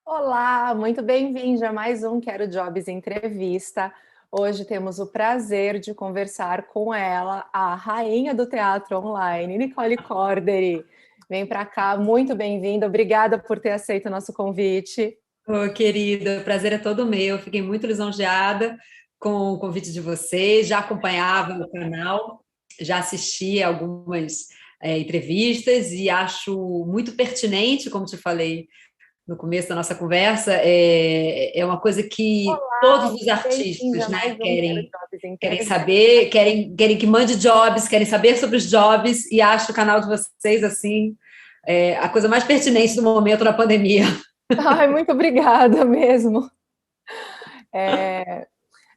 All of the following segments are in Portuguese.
Olá, muito bem-vindo a mais um Quero Jobs Entrevista. Hoje temos o prazer de conversar com ela, a rainha do teatro online, Nicole Corderi. Vem para cá, muito bem-vinda. Obrigada por ter aceito o nosso convite. Ô, querida, o prazer é todo meu. Fiquei muito lisonjeada com o convite de vocês. Já acompanhava o canal, já assisti algumas entrevistas e acho muito pertinente, como te falei no começo da nossa conversa, é uma coisa que Olá, todos os bem-vinda artistas, a mais né, um Quero Jobs querem Entrevista. saber, querem que mande jobs, querem saber sobre os jobs, e acho o canal de vocês assim a coisa mais pertinente do momento na pandemia. Ai, muito obrigada mesmo. É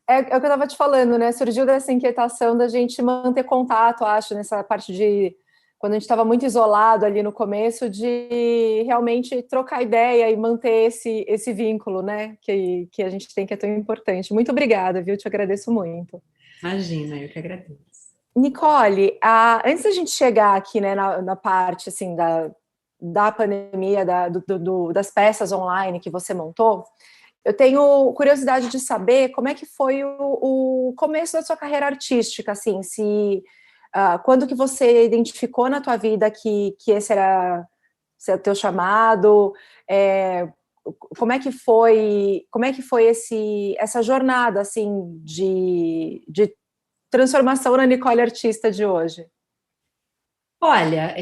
o que eu estava te falando, né? Surgiu dessa inquietação da gente manter contato, acho, nessa parte de quando a gente estava muito isolado ali no começo, de realmente trocar ideia e manter esse vínculo, né? Que a gente tem que é tão importante. Muito obrigada, viu? Te agradeço muito. Imagina, eu que agradeço. Nicole, antes da gente chegar aqui, né, na parte assim da pandemia, das peças online que você montou, eu tenho curiosidade de saber como é que foi o começo da sua carreira artística, assim, se quando que você identificou na tua vida que esse era o teu chamado, é, como é que foi essa jornada, assim, de transformação na Nicole artista de hoje? Olha,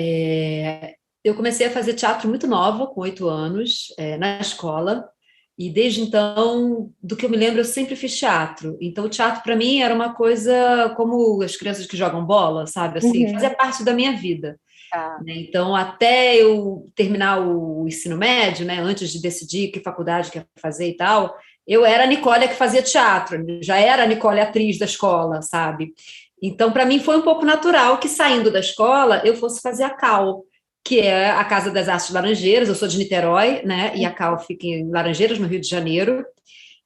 eu comecei a fazer teatro muito nova, com 8 anos, na escola, e desde então, do que eu me lembro, eu sempre fiz teatro. Então, o teatro para mim era uma coisa como as crianças que jogam bola, sabe? Assim, Uhum. fazia parte da minha vida. Tá. Né? Então, até eu terminar o ensino médio, né, antes de decidir que faculdade que ia fazer e tal, eu era a Nicole que fazia teatro, já era a Nicole atriz da escola, sabe? Então, para mim foi um pouco natural que saindo da escola eu fosse fazer a CAL, que é a Casa das Artes Laranjeiras. Eu sou de Niterói, né? E a CAL fica em Laranjeiras, no Rio de Janeiro.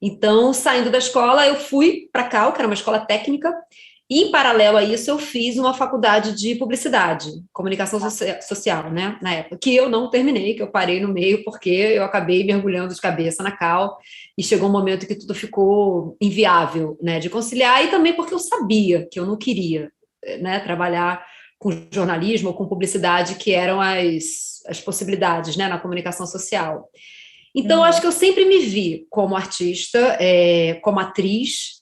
Então, saindo da escola, eu fui para a CAL, que era uma escola técnica, e, em paralelo a isso, eu fiz uma faculdade de publicidade, comunicação social, né, na época, que eu não terminei, que eu parei no meio, porque eu acabei mergulhando de cabeça na cal, e chegou um momento que tudo ficou inviável, né, de conciliar, e também porque eu sabia que eu não queria, né, trabalhar com jornalismo ou com publicidade, que eram as possibilidades, né, na comunicação social. Então, acho Uhum. que eu sempre me vi como artista, como atriz,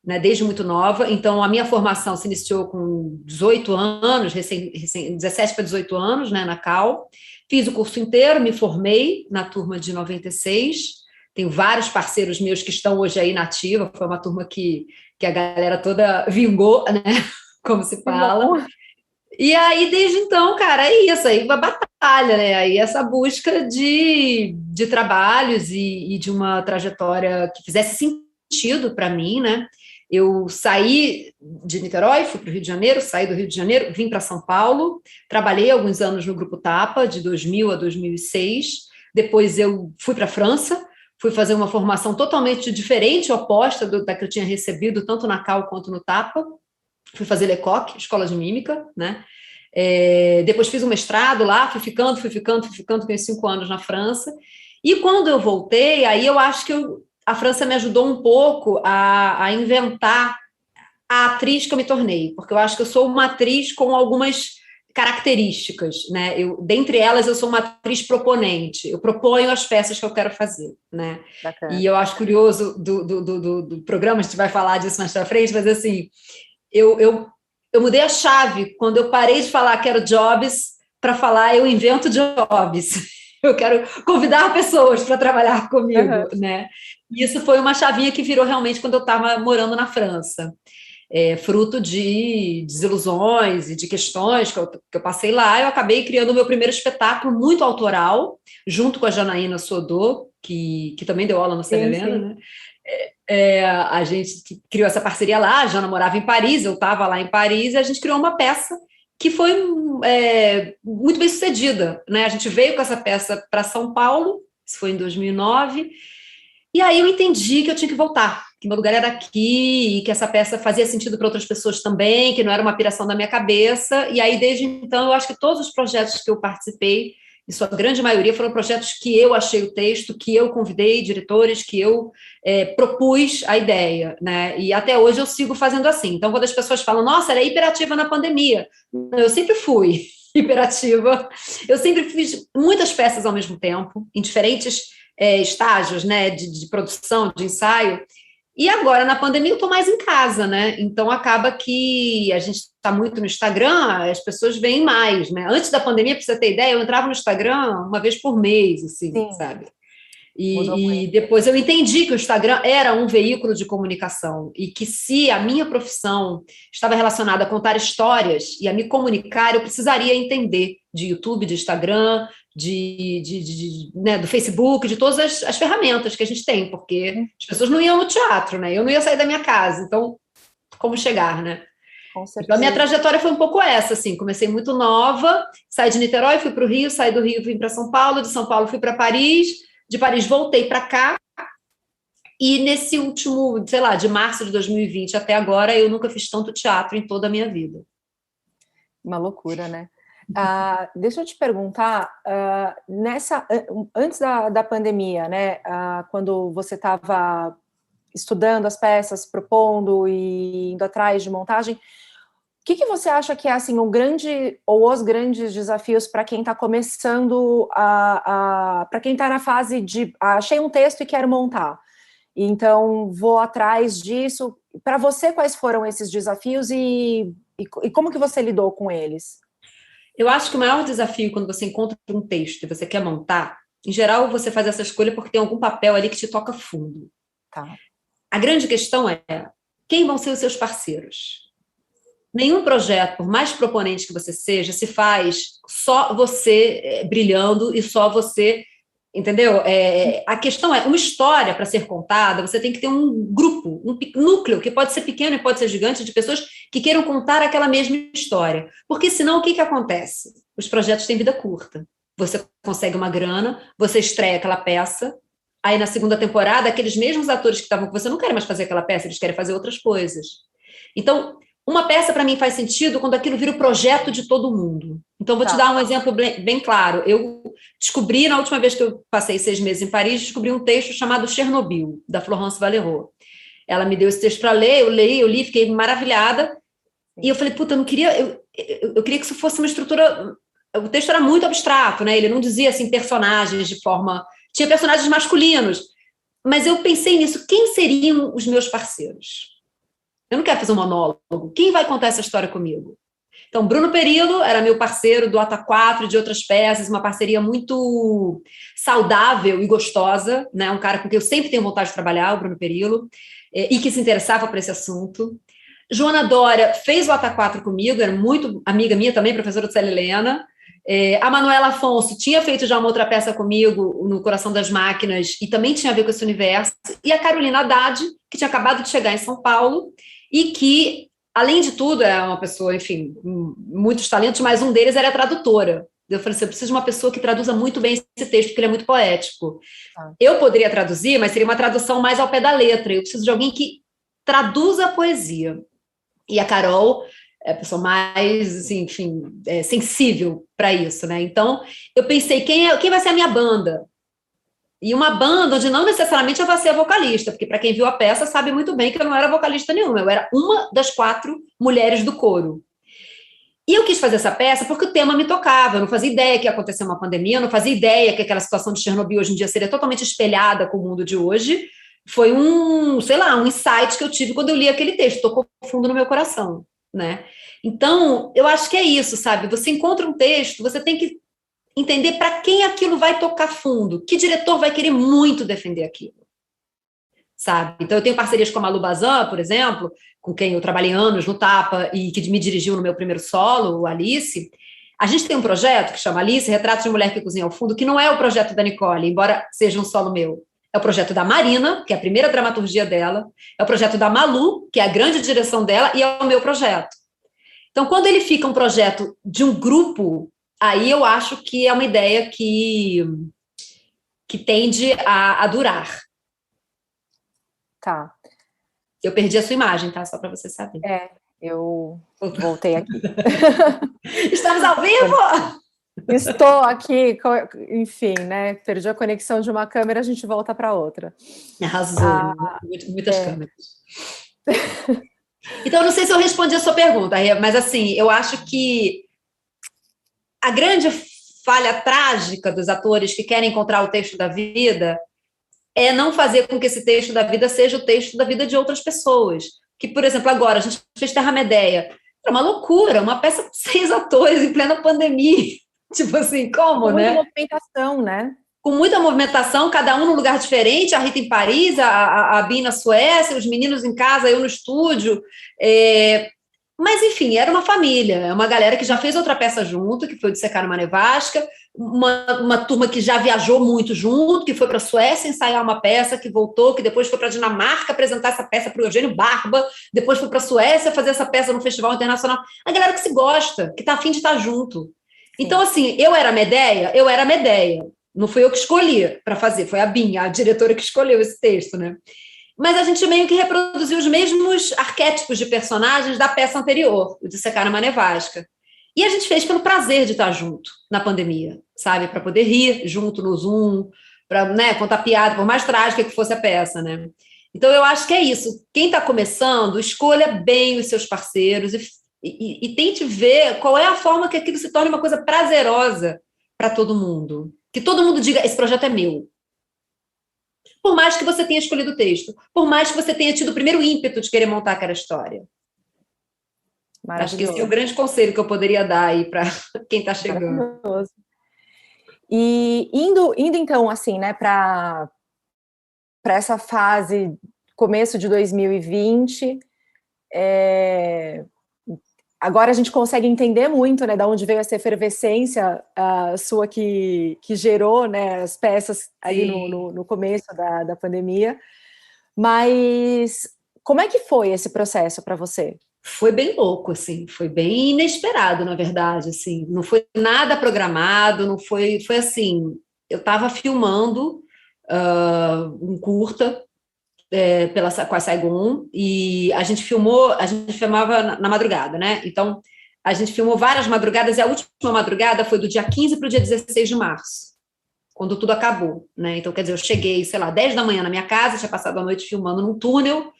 né, desde muito nova. Então, a minha formação se iniciou com 18 anos, 17 para 18 anos, né, na CAL. Fiz o curso inteiro, me formei na turma de 96. Tenho vários parceiros meus que estão hoje aí na ativa. Foi uma turma que a galera toda vingou, né, como se Que fala. bom. E aí, desde então, cara, é isso, aí uma batalha, né? Aí essa busca de trabalhos e de uma trajetória que fizesse sentido para mim, né? Eu saí de Niterói, fui para o Rio de Janeiro, saí do Rio de Janeiro, vim para São Paulo, trabalhei alguns anos no Grupo Tapa, de 2000 a 2006. Depois eu fui para a França, fui fazer uma formação totalmente diferente, oposta da que eu tinha recebido, tanto na Cal quanto no Tapa. Fui fazer Lecoq, escola de mímica, né? Depois fiz um mestrado lá, fiquei 5 anos na França. E quando eu voltei, aí eu acho que a França me ajudou um pouco a inventar a atriz que eu me tornei, porque eu acho que eu sou uma atriz com algumas características, né? Dentre elas, eu sou uma atriz proponente. Eu proponho as peças que eu quero fazer, né? E Bacana. eu acho curioso do programa, a gente vai falar disso mais pra frente, mas assim, eu, eu, eu mudei a chave quando eu parei de falar quero jobs para falar eu invento jobs. Eu quero convidar pessoas para trabalhar Aham. comigo, né? E isso foi uma chavinha que virou realmente quando eu estava morando na França. Fruto de desilusões e de questões que eu passei lá. Eu acabei criando o meu primeiro espetáculo muito autoral, junto com a Janaína Sodô, que também deu aula no Célia Sim, Helena, sim. né? A gente criou essa parceria lá. A Jana morava em Paris, eu estava lá em Paris, e a gente criou uma peça que foi muito bem sucedida, né? A gente veio com essa peça para São Paulo, isso foi em 2009, e aí eu entendi que eu tinha que voltar, que meu lugar era aqui, e que essa peça fazia sentido para outras pessoas também, que não era uma piração da minha cabeça. E aí, desde então, eu acho que todos os projetos que eu participei em sua grande maioria, foram projetos que eu achei o texto, que eu convidei diretores, que eu propus a ideia, né? E até hoje eu sigo fazendo assim. Então, quando as pessoas falam, nossa, ela é hiperativa na pandemia, eu sempre fui hiperativa. Eu sempre fiz muitas peças ao mesmo tempo, em diferentes estágios, né, de produção, de ensaio. E agora, na pandemia, eu estou mais em casa, né? Então, acaba que a gente está muito no Instagram, as pessoas veem mais, né? Antes da pandemia, para você ter ideia, eu entrava no Instagram uma vez por mês, assim, Sim, sabe? mudou E muito. depois eu entendi que o Instagram era um veículo de comunicação e que se a minha profissão estava relacionada a contar histórias e a me comunicar, eu precisaria entender de YouTube, de Instagram, né, do Facebook, de todas as ferramentas que a gente tem, porque as pessoas não iam no teatro, né? Eu não ia sair da minha casa, então como chegar, né? Com Então, a minha certeza. trajetória foi um pouco essa, assim, comecei muito nova, saí de Niterói, fui para o Rio, saí do Rio, vim para São Paulo, de São Paulo fui para Paris, de Paris voltei para cá, e nesse último, sei lá, de março de 2020 até agora, eu nunca fiz tanto teatro em toda a minha vida. Uma loucura, né? Deixa eu te perguntar, antes da pandemia, né, quando você estava estudando as peças, propondo e indo atrás de montagem, o que você acha que é assim o grande ou os grandes desafios para quem está começando para quem está na fase de achei um texto e quero montar, então vou atrás disso. Para você, quais foram esses desafios e como que você lidou com eles? Eu acho que o maior desafio quando você encontra um texto e você quer montar, em geral você faz essa escolha porque tem algum papel ali que te toca fundo. Tá. A grande questão é quem vão ser os seus parceiros? Nenhum projeto, por mais proponente que você seja, se faz só você brilhando e só você, entendeu? A questão é, uma história para ser contada, você tem que ter um grupo, um núcleo, que pode ser pequeno e pode ser gigante, de pessoas que queiram contar aquela mesma história. Porque senão, o que acontece? Os projetos têm vida curta. Você consegue uma grana, você estreia aquela peça, aí na segunda temporada, aqueles mesmos atores que estavam com você não querem mais fazer aquela peça, eles querem fazer outras coisas. Então, uma peça para mim faz sentido quando aquilo vira o projeto de todo mundo. Então, vou te dar um exemplo bem claro. Eu descobri, na última vez que eu passei 6 meses em Paris, descobri um texto chamado Chernobyl, da Florence Valeroy. Ela me deu esse texto para ler, eu li, fiquei maravilhada. E eu falei, puta, eu não queria... Eu queria que isso fosse uma estrutura... O texto era muito abstrato, né? Ele não dizia, assim, personagens de forma... Tinha personagens masculinos. Mas eu pensei nisso. Quem seriam os meus parceiros? Eu não quero fazer um monólogo. Quem vai contar essa história comigo? Então, Bruno Perillo era meu parceiro do Ata 4 e de outras peças, uma parceria muito saudável e gostosa, né? Um cara com quem eu sempre tenho vontade de trabalhar, o Bruno Perillo, e que se interessava por esse assunto. Joana Dória fez o Ata 4 comigo, era muito amiga minha também, professora de Célia Helena. A Manuela Afonso tinha feito já uma outra peça comigo, no Coração das Máquinas, e também tinha a ver com esse universo. E a Carolina Haddad, que tinha acabado de chegar em São Paulo, e que, além de tudo, é uma pessoa, enfim, muitos talentos, mas um deles era tradutora. Eu falei assim, eu preciso de uma pessoa que traduza muito bem esse texto, porque ele é muito poético. Eu poderia traduzir, mas seria uma tradução mais ao pé da letra. Eu preciso de alguém que traduza a poesia. E a Carol é a pessoa mais, assim, enfim, sensível para isso, né? Então, eu pensei, quem vai ser a minha banda? E uma banda onde não necessariamente eu vou ser a vocalista, porque para quem viu a peça sabe muito bem que eu não era vocalista nenhuma, eu era uma das 4 mulheres do coro. E eu quis fazer essa peça porque o tema me tocava, eu não fazia ideia que ia acontecer uma pandemia, eu não fazia ideia que aquela situação de Chernobyl hoje em dia seria totalmente espelhada com o mundo de hoje. Foi sei lá, um insight que eu tive quando eu li aquele texto, tocou fundo no meu coração, né? Então, eu acho que é isso, sabe? Você encontra um texto, você tem que entender para quem aquilo vai tocar fundo, que diretor vai querer muito defender aquilo, sabe? Então, eu tenho parcerias com a Malu Bazan, por exemplo, com quem eu trabalhei anos no Tapa e que me dirigiu no meu primeiro solo, o Alice. A gente tem um projeto que chama Alice, Retrato de Mulher que Cozinha ao Fundo, que não é o projeto da Nicole, embora seja um solo meu. É o projeto da Marina, que é a primeira dramaturgia dela, é o projeto da Malu, que é a grande direção dela, e é o meu projeto. Então, quando ele fica um projeto de um grupo, aí eu acho que é uma ideia que tende a durar. Tá. Eu perdi a sua imagem, tá? Só para você saber. Eu voltei aqui. Estamos ao vivo! Estou aqui, enfim, né? Perdi a conexão de uma câmera, a gente volta para outra. Arrasou, muitas câmeras. Então, não sei se eu respondi a sua pergunta, mas assim, eu acho que a grande falha trágica dos atores que querem encontrar o texto da vida é não fazer com que esse texto da vida seja o texto da vida de outras pessoas. Que, por exemplo, agora a gente fez Terra Medeia. É uma loucura, uma peça com 6 atores em plena pandemia. Tipo assim, como, com né? muita movimentação, né? Com muita movimentação, cada um num lugar diferente, a Rita em Paris, a Bi na Suécia, os meninos em casa, eu no estúdio. Mas, enfim, era uma família, uma galera que já fez outra peça junto, que foi o de Secar uma Nevasca, uma turma que já viajou muito junto, que foi para a Suécia ensaiar uma peça, que voltou, que depois foi para a Dinamarca apresentar essa peça para o Eugênio Barba, depois foi para a Suécia fazer essa peça no Festival Internacional. A galera que se gosta, que está afim de estar junto. Então, assim, eu era Medeia. Não fui eu que escolhi para fazer, foi a Binha, a diretora que escolheu esse texto, né? Mas a gente meio que reproduziu os mesmos arquétipos de personagens da peça anterior, o de Secar uma Nevasca. E a gente fez pelo prazer de estar junto na pandemia, sabe? Para poder rir junto no Zoom, para, né, contar piada, por mais trágica que fosse a peça, né? Então, eu acho que é isso. Quem está começando, escolha bem os seus parceiros e tente ver qual é a forma que aquilo se torne uma coisa prazerosa para todo mundo. Que todo mundo diga, esse projeto é meu. Por mais que você tenha escolhido o texto, por mais que você tenha tido o primeiro ímpeto de querer montar aquela história. Acho que esse é o grande conselho que eu poderia dar aí para quem está chegando. E indo então, assim, né, para essa fase, começo de 2020, agora a gente consegue entender muito, né, de onde veio essa efervescência sua que gerou, né, as peças ali no começo da pandemia. Mas como é que foi esse processo para você? Foi bem louco, assim, foi bem inesperado, na verdade, assim, não foi nada programado, não foi assim, eu estava filmando um curta com a Saigon, e a gente filmava na madrugada, né? Então, a gente filmou várias madrugadas, e a última madrugada foi do dia 15 para o dia 16 de março, quando tudo acabou, né? Então, quer dizer, eu cheguei, sei lá, 10 da manhã na minha casa, tinha passado a noite filmando num túnel,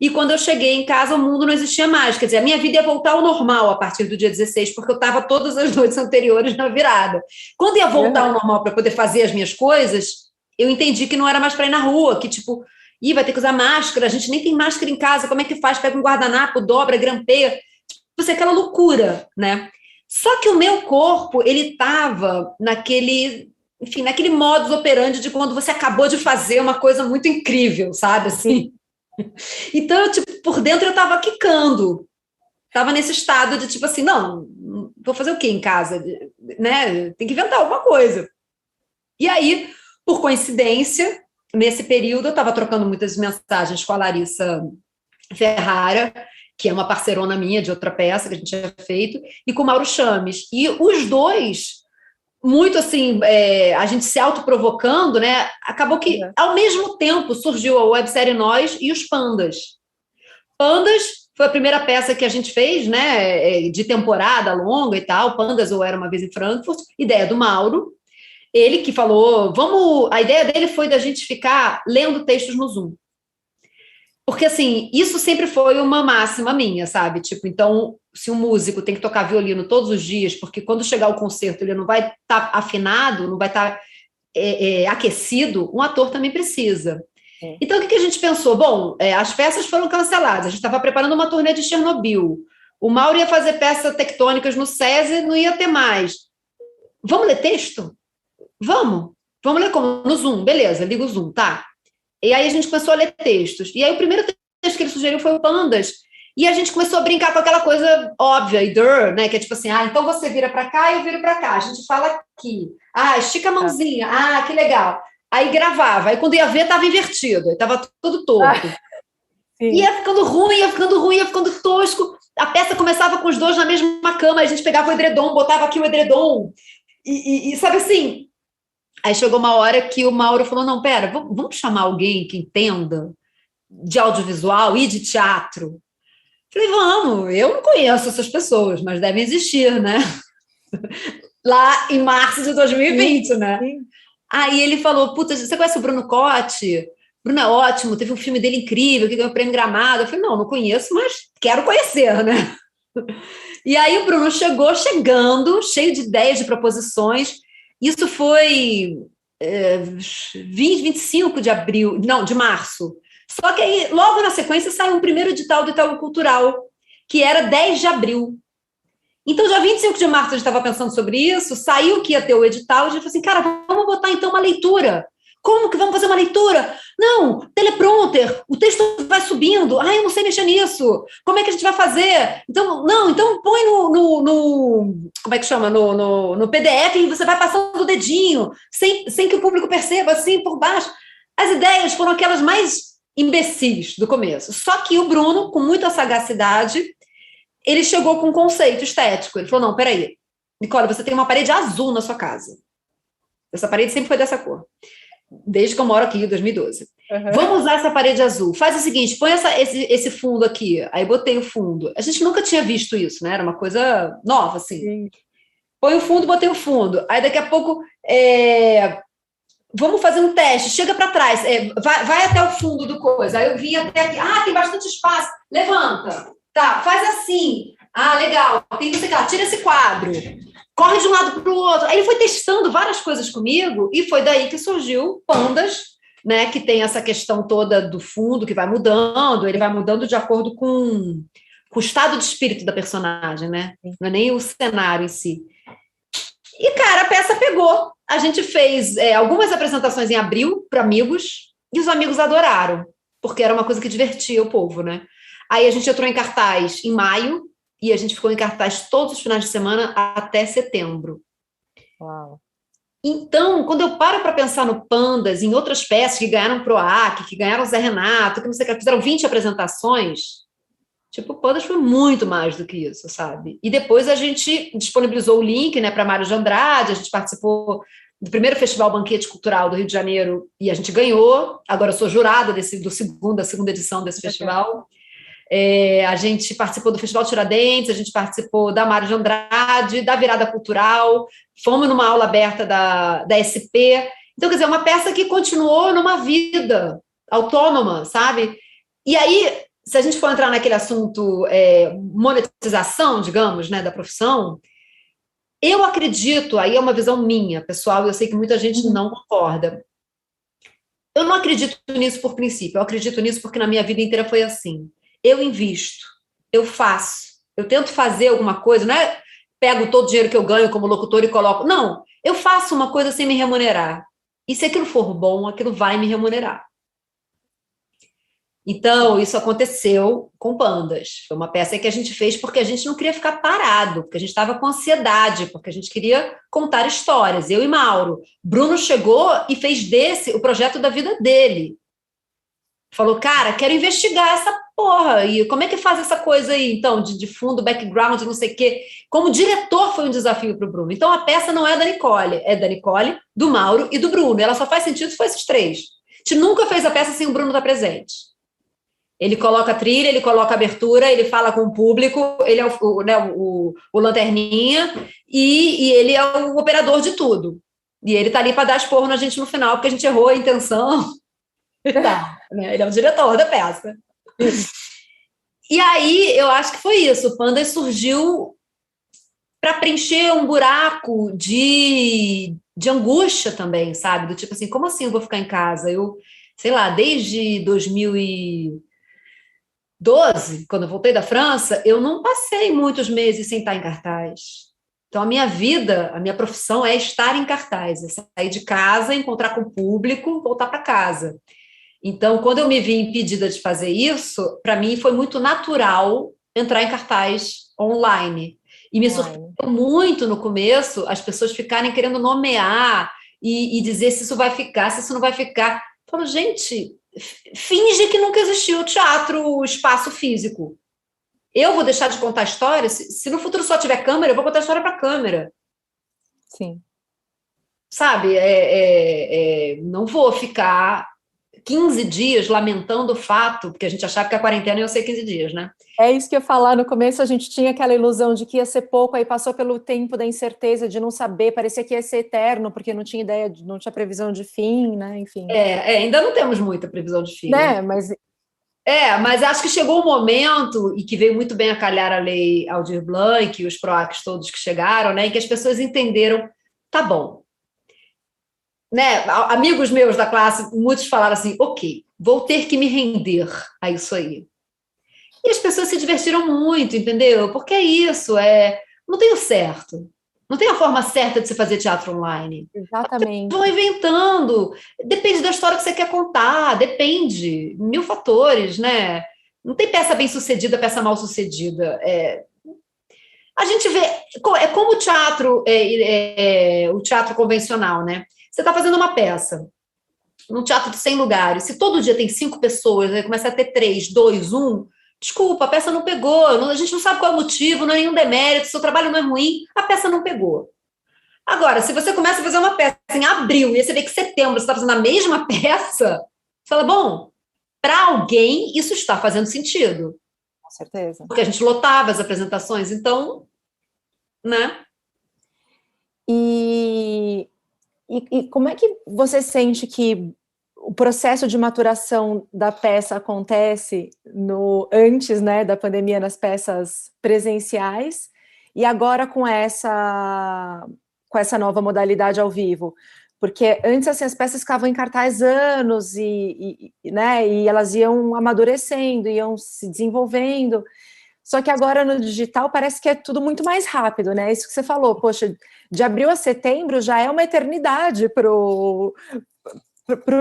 e quando eu cheguei em casa, o mundo não existia mais, quer dizer, a minha vida ia voltar ao normal a partir do dia 16, porque eu estava todas as noites anteriores na virada. Quando ia voltar ao normal para poder fazer as minhas coisas, eu entendi que não era mais para ir na rua, que tipo, vai ter que usar máscara, a gente nem tem máscara em casa, como é que faz? Pega um guardanapo, dobra, grampeia, tipo, aquela loucura, né? Só que o meu corpo, ele estava naquele modus operandi de quando você acabou de fazer uma coisa muito incrível, sabe, assim? Então, eu, tipo, por dentro eu estava quicando, estava nesse estado de tipo assim, não, vou fazer o quê em casa, né? Tem que inventar alguma coisa. E aí, por coincidência, nesse período eu estava trocando muitas mensagens com a Larissa Ferrara, que é uma parceirona minha de outra peça que a gente tinha feito, e com o Mauro Chames. E os dois, muito assim, a gente se autoprovocando, né? Acabou que, ao mesmo tempo, surgiu a websérie Nós e os Pandas. Pandas foi a primeira peça que a gente fez, né? De temporada longa e tal. Pandas ou Era uma Vez em Frankfurt, ideia do Mauro. Ele que falou, a ideia dele foi da gente ficar lendo textos no Zoom. Porque, assim, isso sempre foi uma máxima minha, sabe? Tipo, então, se um músico tem que tocar violino todos os dias, porque quando chegar o concerto ele não vai estar afinado, não vai estar aquecido, um ator também precisa. Então, o que a gente pensou? Bom, as peças foram canceladas, a gente estava preparando uma turnê de Chernobyl, o Mauro ia fazer peças tectônicas no SESI, não ia ter mais. Vamos ler texto? Vamos ler como? No Zoom, beleza, liga o Zoom, tá? E aí a gente começou a ler textos. E aí o primeiro texto que ele sugeriu foi o Pandas. E a gente começou a brincar com aquela coisa óbvia, né? Que é tipo assim, então você vira para cá e eu viro para cá. A gente fala aqui. Estica a mãozinha. Que legal. Aí gravava. Aí quando ia ver, estava invertido. Aí estava tudo torto. Ia ficando ruim, ia ficando tosco. A peça começava com os dois na mesma cama. Aí a gente pegava o edredom, botava aqui o edredom. E sabe assim... Aí chegou uma hora que o Mauro falou, não, pera, vamos chamar alguém que entenda de audiovisual e de teatro? Falei, vamos, eu não conheço essas pessoas, mas devem existir, né? lá em março de 2020, né? Sim. Aí ele falou, puta, você conhece o Bruno Cotti? Bruno é ótimo, teve um filme dele incrível, que ganhou o prêmio Gramado. Eu falei, não conheço, mas quero conhecer, né? E aí o Bruno chegando, cheio de ideias, de proposições. Isso foi 25 de abril, não, de março. Só que aí, logo na sequência, saiu um primeiro edital do Itaú Cultural, que era 10 de abril. Então, já 25 de março, a gente estava pensando sobre isso, saiu que ia ter o edital, a gente falou assim, cara, vamos botar então uma leitura. Como que vamos fazer uma leitura? Não, teleprompter, o texto vai subindo. Eu não sei mexer nisso. Como é que a gente vai fazer? Então, então põe como é que chama? No PDF e você vai passando o dedinho, sem que o público perceba, assim, por baixo. As ideias foram aquelas mais imbecis do começo. Só que o Bruno, com muita sagacidade, ele chegou com um conceito estético. Ele falou, não, peraí, Nicole, você tem uma parede azul na sua casa. Essa parede sempre foi dessa cor. Desde que eu moro aqui, em 2012. Uhum. Vamos usar essa parede azul. Faz o seguinte, põe esse fundo aqui. Aí botei o fundo. A gente nunca tinha visto isso, né? Era uma coisa nova, assim. Sim. Põe o fundo, botei o fundo. Aí daqui a pouco, vamos fazer um teste. Chega para trás. Vai até o fundo do coisa. Aí eu vim até aqui. Tem bastante espaço. Levanta. Tá, faz assim. Legal. Tem que você tira esse quadro. Corre de um lado para o outro. Aí ele foi testando várias coisas comigo e foi daí que surgiu Pandas, né, que tem essa questão toda do fundo que vai mudando, ele vai mudando de acordo com o estado de espírito da personagem, né? Não é nem o cenário em si. E, cara, a peça pegou. A gente fez algumas apresentações em abril para amigos e os amigos adoraram, porque era uma coisa que divertia o povo, né? Aí a gente entrou em cartaz em maio, e a gente ficou em cartaz todos os finais de semana até setembro. Uau. Então, quando eu paro para pensar no Pandas, em outras peças que ganharam PROAC, que ganharam Zé Renato, que não sei o que, fizeram 20 apresentações, o Pandas foi muito mais do que isso, sabe? E depois a gente disponibilizou o link, né, para Mário de Andrade, a gente participou do primeiro Festival Banquete Cultural do Rio de Janeiro e a gente ganhou. Agora eu sou jurada da segunda edição desse festival. A gente participou do Festival Tiradentes, a gente participou da Mário de Andrade, da Virada Cultural, fomos numa aula aberta da SP. Então, quer dizer, uma peça que continuou numa vida autônoma, sabe? E aí, se a gente for entrar naquele assunto monetização, digamos, né, da profissão, eu acredito, aí é uma visão minha, pessoal, e eu sei que muita gente não concorda. Eu não acredito nisso por princípio, eu acredito nisso porque na minha vida inteira foi assim. Eu invisto, eu faço, eu tento fazer alguma coisa, não é pego todo o dinheiro que eu ganho como locutor e coloco, não, eu faço uma coisa sem me remunerar, e se aquilo for bom, aquilo vai me remunerar. Então, isso aconteceu com Pandas, foi uma peça que a gente fez porque a gente não queria ficar parado, porque a gente estava com ansiedade, porque a gente queria contar histórias, eu e Mauro. Bruno chegou e fez desse o projeto da vida dele. Falou, cara, quero investigar essa porra, e como é que faz essa coisa aí, então, de fundo, background, não sei o quê. Como diretor foi um desafio para o Bruno. Então, a peça não é da Nicole, do Mauro e do Bruno. Ela só faz sentido se for esses três. A gente nunca fez a peça sem o Bruno estar presente. Ele coloca a trilha, ele coloca a abertura, ele fala com o público, ele é o lanterninha, e ele é o operador de tudo. E ele tá ali para dar esporro na gente no final, porque a gente errou a intenção. Tá, né? Ele é o diretor da peça. E aí, eu acho que foi isso. O Pandas surgiu para preencher um buraco de angústia também, sabe? Do tipo assim, como assim eu vou ficar em casa? Eu, sei lá, desde 2012, quando eu voltei da França, eu não passei muitos meses sem estar em cartaz. Então, a minha vida, a minha profissão é estar em cartaz, é sair de casa, encontrar com o público, voltar para casa. Então, quando eu me vi impedida de fazer isso, para mim foi muito natural entrar em cartaz online. E me surpreendeu muito no começo as pessoas ficarem querendo nomear e dizer se isso vai ficar, se isso não vai ficar. Eu falo, gente, finge que nunca existiu o teatro, o espaço físico. Eu vou deixar de contar história? Se no futuro só tiver câmera, eu vou contar história para câmera. Sim. Sabe? Não vou ficar 15 dias lamentando o fato, porque a gente achava que a quarentena ia ser 15 dias, né? É isso que eu ia falar. No começo a gente tinha aquela ilusão de que ia ser pouco, aí passou pelo tempo da incerteza, de não saber, parecia que ia ser eterno, porque não tinha ideia, não tinha previsão de fim, né? Enfim. Ainda não temos muita previsão de fim, né? Né? Mas Mas acho que chegou o momento, e que veio muito bem a calhar a lei Aldir Blanc e os PROACs todos que chegaram, né, em que as pessoas entenderam, tá bom. Né? Amigos meus da classe, muitos falaram assim, ok, vou ter que me render a isso aí. E as pessoas se divertiram muito, entendeu? Porque é isso, não tem o certo. Não tem a forma certa de se fazer teatro online. exatamente. Vão inventando. Depende da história que você quer contar, depende. Mil fatores, né? Não tem peça bem-sucedida, peça mal-sucedida. A gente vê. É como o teatro, o teatro convencional, né? Você está fazendo uma peça num teatro de 100 lugares. Se todo dia tem 5 pessoas, aí começa a ter 3, 2, 1. Desculpa, a peça não pegou. A gente não sabe qual é o motivo, não é nenhum demérito, seu trabalho não é ruim, a peça não pegou. Agora, se você começa a fazer uma peça em abril e você vê que em setembro você está fazendo a mesma peça, você fala, bom, para alguém isso está fazendo sentido. Com certeza. Porque a gente lotava as apresentações, então, né? E como é que você sente que o processo de maturação da peça acontece antes, né, da pandemia nas peças presenciais e agora com essa nova modalidade ao vivo? Porque antes assim, as peças ficavam em cartaz anos né, e elas iam amadurecendo, iam se desenvolvendo. Só que agora no digital parece que é tudo muito mais rápido, né? Isso que você falou, poxa, de abril a setembro já é uma eternidade pro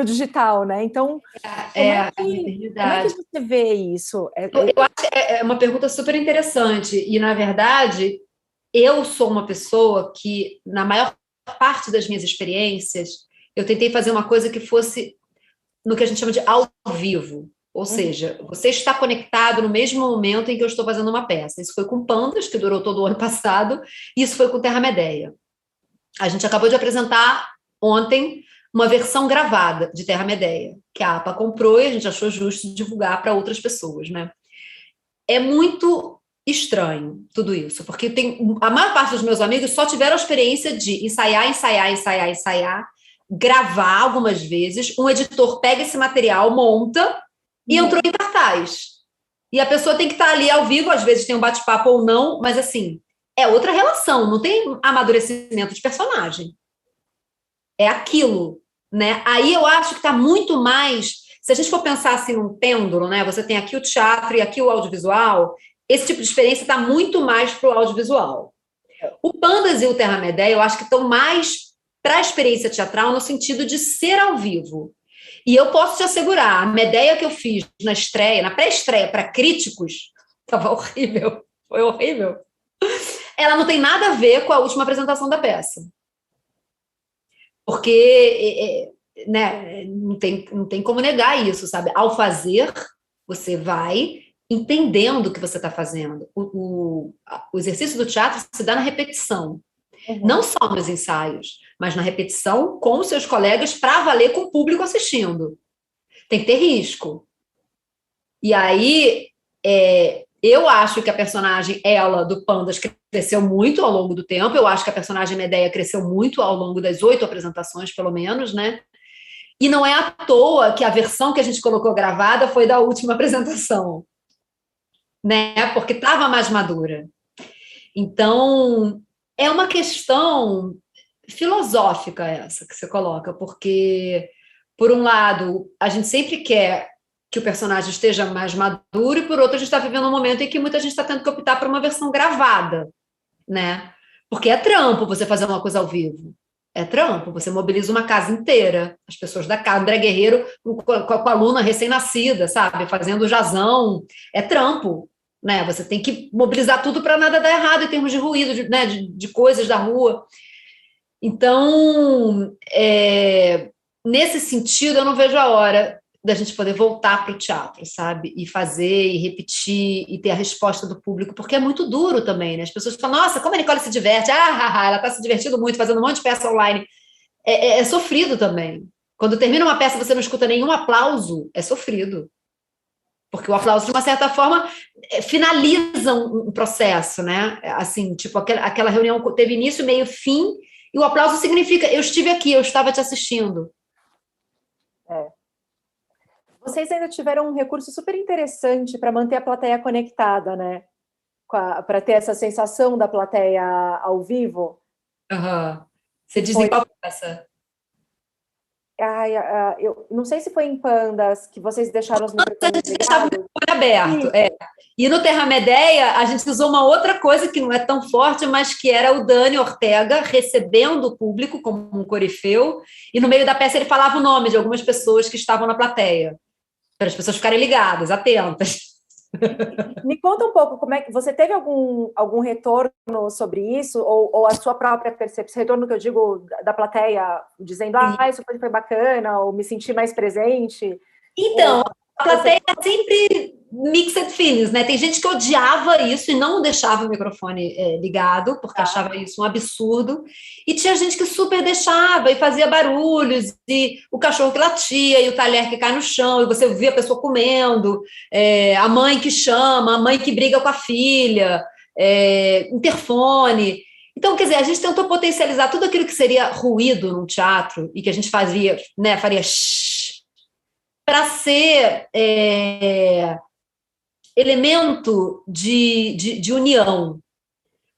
digital, né? Então, como é que você vê isso? Eu acho que é uma pergunta super interessante. E, na verdade, eu sou uma pessoa que, na maior parte das minhas experiências, eu tentei fazer uma coisa que fosse no que a gente chama de ao vivo. Ou seja, você está conectado no mesmo momento em que eu estou fazendo uma peça. Isso foi com Pandas, que durou todo o ano passado, e isso foi com Terra Medeia. A gente acabou de apresentar ontem uma versão gravada de Terra Medeia, que a APA comprou e a gente achou justo divulgar para outras pessoas, né? É muito estranho tudo isso, porque a maior parte dos meus amigos só tiveram a experiência de ensaiar, gravar algumas vezes, um editor pega esse material, monta e entrou em cartaz. E a pessoa tem que estar ali ao vivo, às vezes tem um bate-papo ou não, mas assim, é outra relação, não tem amadurecimento de personagem. É aquilo, né? Aí eu acho que está muito mais... Se a gente for pensar assim num pêndulo, né? Você tem aqui o teatro e aqui o audiovisual, esse tipo de experiência está muito mais para o audiovisual. O Pandas e o Terra Medeia, eu acho que estão mais para a experiência teatral no sentido de ser ao vivo. E eu posso te assegurar, a Medeia que eu fiz na estreia, na pré-estreia para críticos, estava horrível, foi horrível. Ela não tem nada a ver com a última apresentação da peça. Porque né, não tem como negar isso, sabe? Ao fazer, você vai entendendo o que você está fazendo. O exercício do teatro se dá na repetição. Não só nos ensaios, mas na repetição com os seus colegas para valer com o público assistindo. Tem que ter risco. E aí, eu acho que a personagem, ela, do Pandas, cresceu muito ao longo do tempo. Eu acho que a personagem Medeia cresceu muito ao longo das 8 apresentações, pelo menos, né? E não é à toa que a versão que a gente colocou gravada foi da última apresentação, né? Porque estava mais madura. Então, é uma questão filosófica essa que você coloca, porque, por um lado, a gente sempre quer que o personagem esteja mais maduro, e por outro, a gente está vivendo um momento em que muita gente está tendo que optar por uma versão gravada, né? Porque é trampo você fazer uma coisa ao vivo. É trampo, você mobiliza uma casa inteira, as pessoas da casa, André Guerreiro com a aluna recém-nascida, sabe? Fazendo jazão, é trampo, né? Você tem que mobilizar tudo para nada dar errado em termos de ruído, né? de coisas da rua. Então, nesse sentido, eu não vejo a hora da gente poder voltar para o teatro, sabe? E fazer, e repetir, e ter a resposta do público, porque é muito duro também, né? As pessoas falam, nossa, como a Nicole se diverte, ela está se divertindo muito, fazendo um monte de peça online. É sofrido também. Quando termina uma peça e você não escuta nenhum aplauso, é sofrido. Porque o aplauso, de uma certa forma, finaliza um processo, né? Assim, tipo, aquela reunião teve início, meio, fim, e o aplauso significa, eu estive aqui, eu estava te assistindo. É. Vocês ainda tiveram um recurso super interessante para manter a plateia conectada, né? Para ter essa sensação da plateia ao vivo. Uhum. Você diz em Foi... qual peça? Ai, eu não sei se foi em Pandas que vocês deixaram os microfones Deixava o ligados. microfone aberto, é. E no Terra Medeia, a gente usou uma outra coisa que não é tão forte, mas que era o Dani Ortega recebendo o público como um corifeu, e no meio da peça ele falava o nome de algumas pessoas que estavam na plateia, para as pessoas ficarem ligadas, atentas. Me conta um pouco, como é que você teve algum retorno sobre isso, ou a sua própria percepção, retorno que eu digo da plateia, dizendo, isso foi bacana, ou me senti mais presente? Então, a plateia é sempre mixed feelings, né? Tem gente que odiava isso e não deixava o microfone ligado, porque achava isso um absurdo, e tinha gente que super deixava e fazia barulhos, e o cachorro que latia, e o talher que cai no chão, e você via a pessoa comendo, a mãe que chama, a mãe que briga com a filha, interfone. Então, quer dizer, a gente tentou potencializar tudo aquilo que seria ruído num teatro, e que a gente fazia, né, faria para ser elemento de união,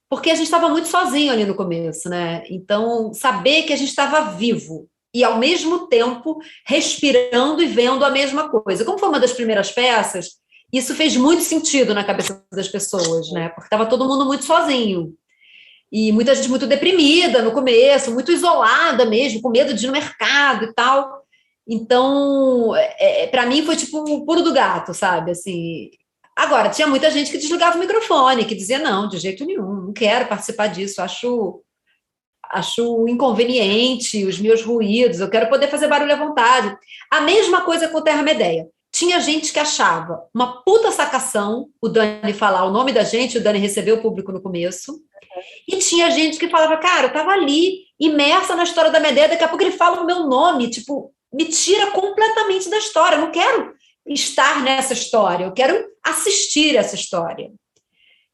porque a gente estava muito sozinho ali no começo, né? Então, saber que a gente estava vivo e, ao mesmo tempo, respirando e vendo a mesma coisa. Como foi uma das primeiras peças, isso fez muito sentido na cabeça das pessoas, né? Porque estava todo mundo muito sozinho. E muita gente muito deprimida no começo, muito isolada mesmo, com medo de ir no mercado e tal. Então, para mim foi tipo o pulo do gato, sabe? Assim, agora, tinha muita gente que desligava o microfone, que dizia, não, de jeito nenhum, não quero participar disso, acho inconveniente os meus ruídos, eu quero poder fazer barulho à vontade. A mesma coisa com Terra Medeia. Tinha gente que achava uma puta sacação o Dani falar o nome da gente, o Dani recebeu o público no começo, e tinha gente que falava, cara, eu tava ali, imersa na história da Medeia, daqui a pouco ele fala o meu nome, tipo, me tira completamente da história, eu não quero estar nessa história, eu quero assistir essa história.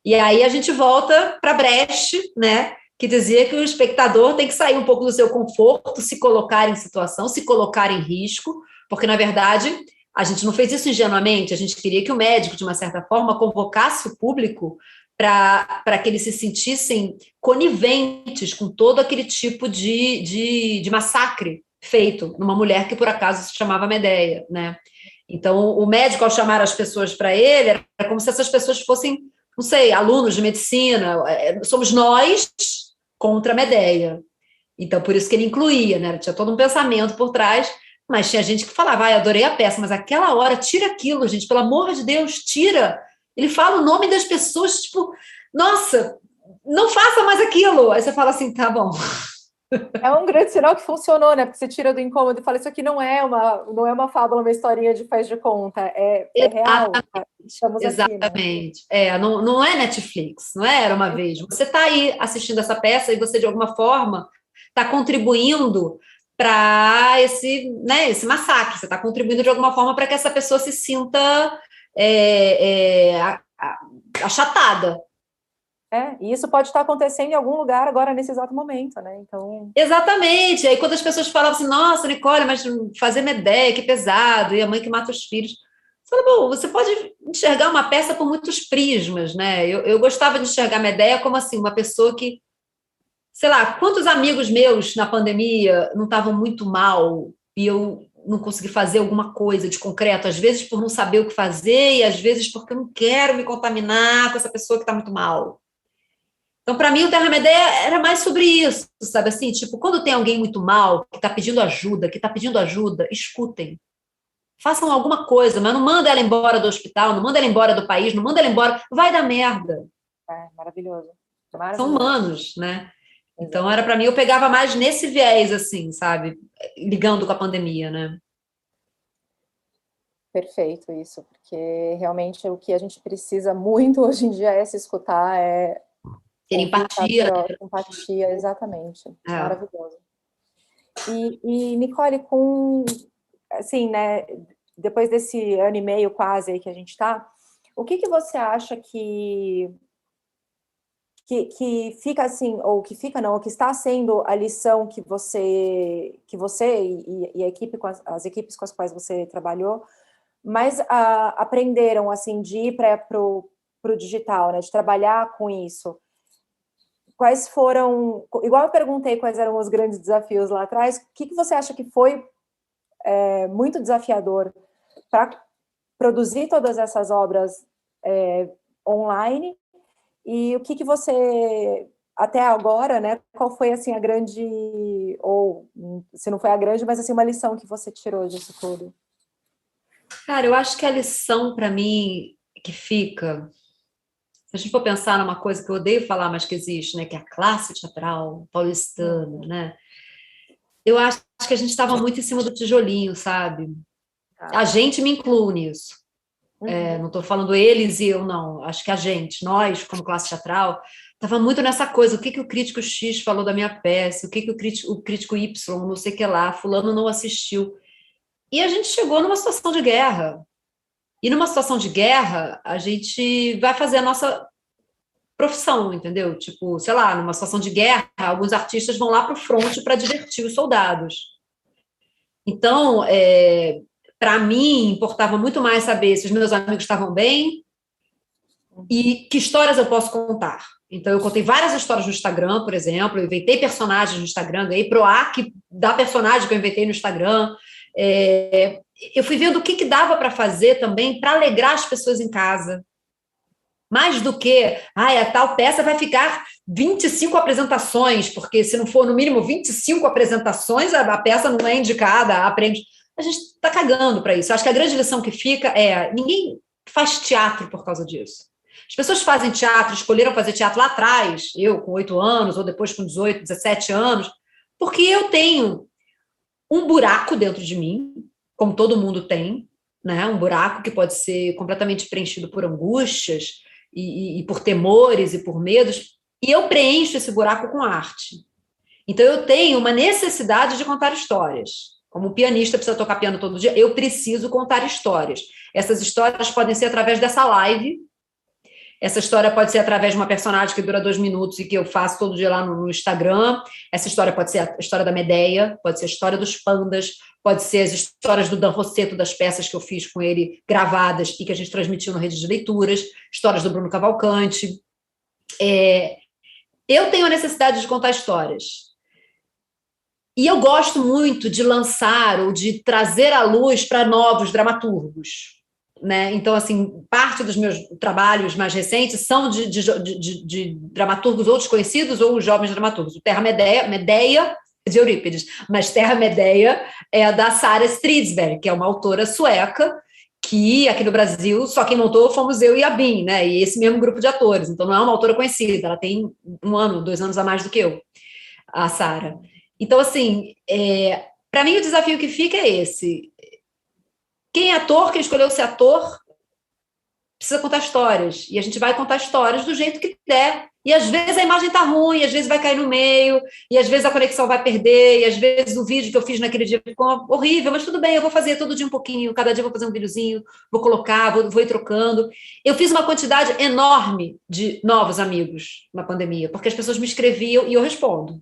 E aí a gente volta para Brecht, né, que dizia que o espectador tem que sair um pouco do seu conforto, se colocar em situação, se colocar em risco, porque, na verdade, a gente não fez isso ingenuamente, a gente queria que o médico, de uma certa forma, convocasse o público para que eles se sentissem coniventes com todo aquele tipo de massacre feito numa mulher que, por acaso, se chamava Medeia, né? Então, o médico, ao chamar as pessoas para ele, era como se essas pessoas fossem, não sei, alunos de medicina, somos nós contra a Medeia. Então, por isso que ele incluía, né? Tinha todo um pensamento por trás, mas tinha gente que falava, adorei a peça, mas aquela hora, tira aquilo, gente, pelo amor de Deus, tira. Ele fala o nome das pessoas, tipo, nossa, não faça mais aquilo. Aí você fala assim, tá bom. É um grande sinal que funcionou, né? Porque você tira do incômodo e fala, isso aqui não é uma fábula, uma historinha de faz de conta, é real. Estamos Exatamente. Aqui, né? Não é Netflix, não é Era uma Vez. Você está aí assistindo essa peça e você, de alguma forma, está contribuindo para esse massacre. Você está contribuindo de alguma forma para que essa pessoa se sinta achatada. E isso pode estar acontecendo em algum lugar agora, nesse exato momento, né? Então... Exatamente. Aí quando as pessoas falavam assim, nossa, Nicole, mas fazer Medeia, que pesado, e a mãe que mata os filhos. Você fala, bom, você pode enxergar uma peça por muitos prismas, né? Eu gostava de enxergar Medeia como assim, uma pessoa que, sei lá, quantos amigos meus na pandemia não estavam muito mal e eu não consegui fazer alguma coisa de concreto, às vezes por não saber o que fazer e às vezes porque eu não quero me contaminar com essa pessoa que está muito mal. Então, para mim, o Terra Medeia era mais sobre isso, sabe assim? Tipo, quando tem alguém muito mal, que está pedindo ajuda, escutem. Façam alguma coisa, mas não manda ela embora do hospital, não manda ela embora do país, não manda ela embora. Vai dar merda. Maravilhoso. São humanos, né? Então, era para mim, eu pegava mais nesse viés, assim, sabe? Ligando com a pandemia, né? Perfeito isso, porque realmente o que a gente precisa muito hoje em dia é se escutar, ter empatia. Empatia, exatamente. Maravilhoso. E Nicole, assim, né, depois desse ano e meio quase aí que a gente está, o que você acha que fica assim, ou que fica não, ou que está sendo a lição que você e a equipe, as equipes com as quais você trabalhou, mais aprenderam, assim, de ir para o digital, né, de trabalhar com isso? Quais foram, igual eu perguntei quais eram os grandes desafios lá atrás, o que você acha que foi muito desafiador para produzir todas essas obras online, e o que você, até agora, né, qual foi, assim, a grande, ou se não foi a grande, mas, assim, uma lição que você tirou disso tudo? Cara, eu acho que a lição para mim que fica, se a gente for pensar numa coisa que eu odeio falar, mas que existe, né, que é a classe teatral paulistana, né? Eu acho que a gente estava muito em cima do tijolinho, sabe? Tá. A gente me inclui nisso. Uhum. Não estou falando eles e eu, não. Acho que a gente, nós, como classe teatral, estava muito nessa coisa. O que o crítico X falou da minha peça? O o crítico Y, não sei o que lá, fulano não assistiu. E a gente chegou numa situação de guerra. E numa situação de guerra, a gente vai fazer a nossa profissão, entendeu? Tipo, sei lá, numa situação de guerra, alguns artistas vão lá para o fronte para divertir os soldados. Então, para mim, importava muito mais saber se os meus amigos estavam bem e que histórias eu posso contar. Então, eu contei várias histórias no Instagram, por exemplo, eu inventei personagens no Instagram, ganhei PROAC da personagem que eu inventei no Instagram. Eu fui vendo o que dava para fazer também para alegrar as pessoas em casa. Mais do que, a tal peça vai ficar 25 apresentações, porque se não for no mínimo 25 apresentações, a peça não é indicada, aprende. A gente está cagando para isso. Acho que a grande lição que fica é: ninguém faz teatro por causa disso. As pessoas fazem teatro, escolheram fazer teatro lá atrás, eu com 8 anos, ou depois com 18, 17 anos, porque eu tenho um buraco dentro de mim, como todo mundo tem, né? Um buraco que pode ser completamente preenchido por angústias e por temores e por medos, e eu preencho esse buraco com arte. Então eu tenho uma necessidade de contar histórias. Como um pianista precisa tocar piano todo dia, eu preciso contar histórias. Essas histórias podem ser através dessa live. Essa história pode ser através de uma personagem que dura 2 minutos e que eu faço todo dia lá no Instagram. Essa história pode ser a história da Medeia, pode ser a história dos pandas, pode ser as histórias do Dan Rosseto, das peças que eu fiz com ele gravadas e que a gente transmitiu na rede de leituras, histórias do Bruno Cavalcante. Eu tenho a necessidade de contar histórias. E eu gosto muito de lançar ou de trazer à luz para novos dramaturgos. Né? Então, assim, parte dos meus trabalhos mais recentes são de dramaturgos ou desconhecidos ou jovens dramaturgos. O Terra Medeia de Eurípides, mas Terra Medeia é a da Sara Stridsberg, que é uma autora sueca, que aqui no Brasil só quem montou fomos eu e a Bin, né? E esse mesmo grupo de atores. Então, não é uma autora conhecida, ela tem 1 ano, 2 anos a mais do que eu, a Sara. Então, assim, para mim o desafio que fica é esse. Quem é ator, quem escolheu ser ator, precisa contar histórias. E a gente vai contar histórias do jeito que der. E às vezes a imagem está ruim, às vezes vai cair no meio, e às vezes a conexão vai perder, e às vezes o vídeo que eu fiz naquele dia ficou horrível, mas tudo bem, eu vou fazer todo dia um pouquinho, cada dia eu vou fazer um videozinho, vou colocar, vou ir trocando. Eu fiz uma quantidade enorme de novos amigos na pandemia, porque as pessoas me escreviam e eu respondo.